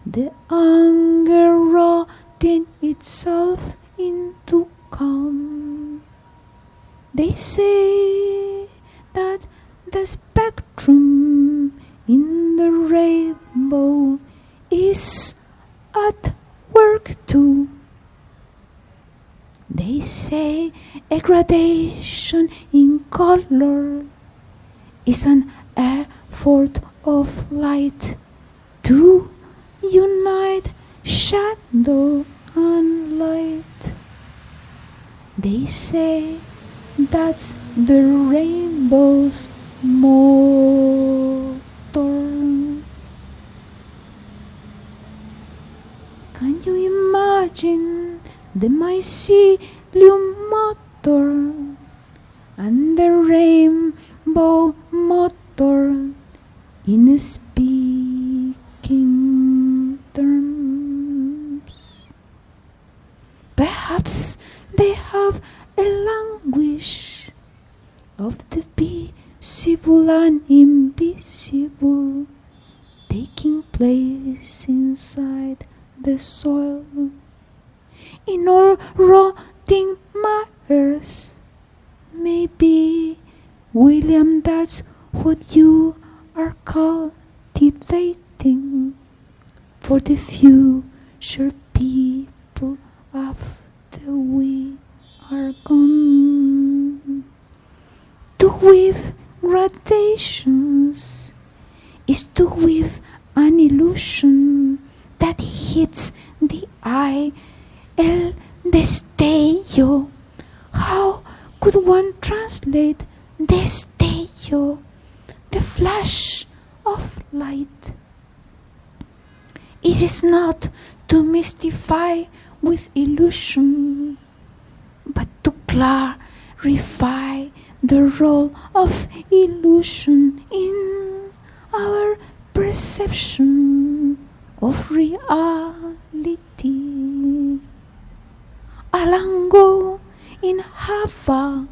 The anger rotting itself into calm. They say that the spectrum in the rainbow is at work too. They say a gradation in color is an effort of light to unite shadow and light. They say that's the rainbow's motor. Can you imagine the mycelium motor and the rainbow motor in speaking terms? Perhaps they have a language of the visible and invisible taking place inside the soil. In all rotting matters, maybe, William, that's what you are cultivating for the future people after we are gone. weave gradations, is to weave an illusion that hits the eye. El destello. How could one translate destello? The flash of light. It is not to mystify with illusion, but to clarify the role of illusion in our perception of reality. Alango in Hava.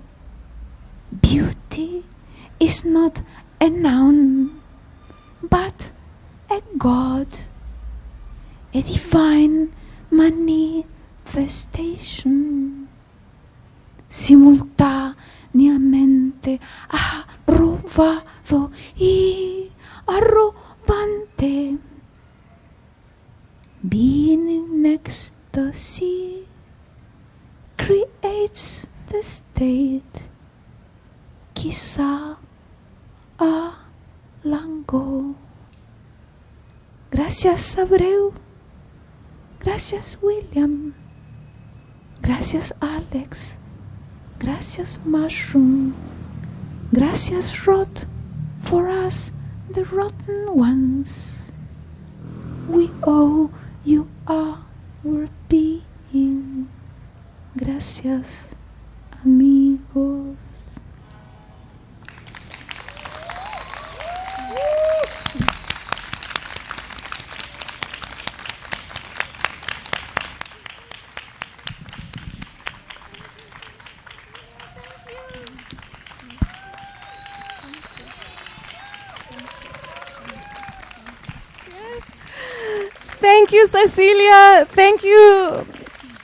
Beauty is not a noun, but a god, a divine manifestation, simultáneamente arrobado y arrobante, being in ecstasy creates the state. Quizá Alango. Gracias, Abreu. Gracias, William. Gracias, Alex. Gracias, Mushroom. Gracias, Rot, for us, the rotten ones. We owe you our being. Gracias, amigos. Thank you, Cecilia. Thank you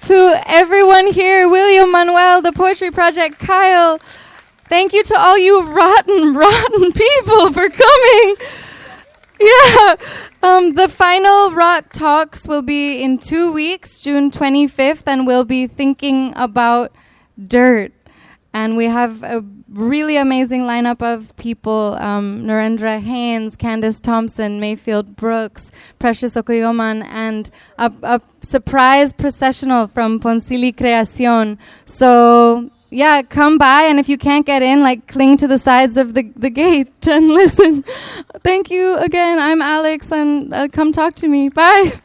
to everyone here, William, Manuel, the Poetry Project, Kyle. Thank you to all you rotten people for coming. Yeah. The final Rot Talks will be in 2 weeks, June 25th, and we'll be thinking about dirt. And we have a really amazing lineup of people, Narendra Haynes, Candace Thompson, Mayfield Brooks, Precious Okoyoman, and a surprise processional from Poncili Creacion. So, yeah, come by, and if you can't get in, like, cling to the sides of the gate and listen. Thank you again. I'm Alex, and come talk to me. Bye.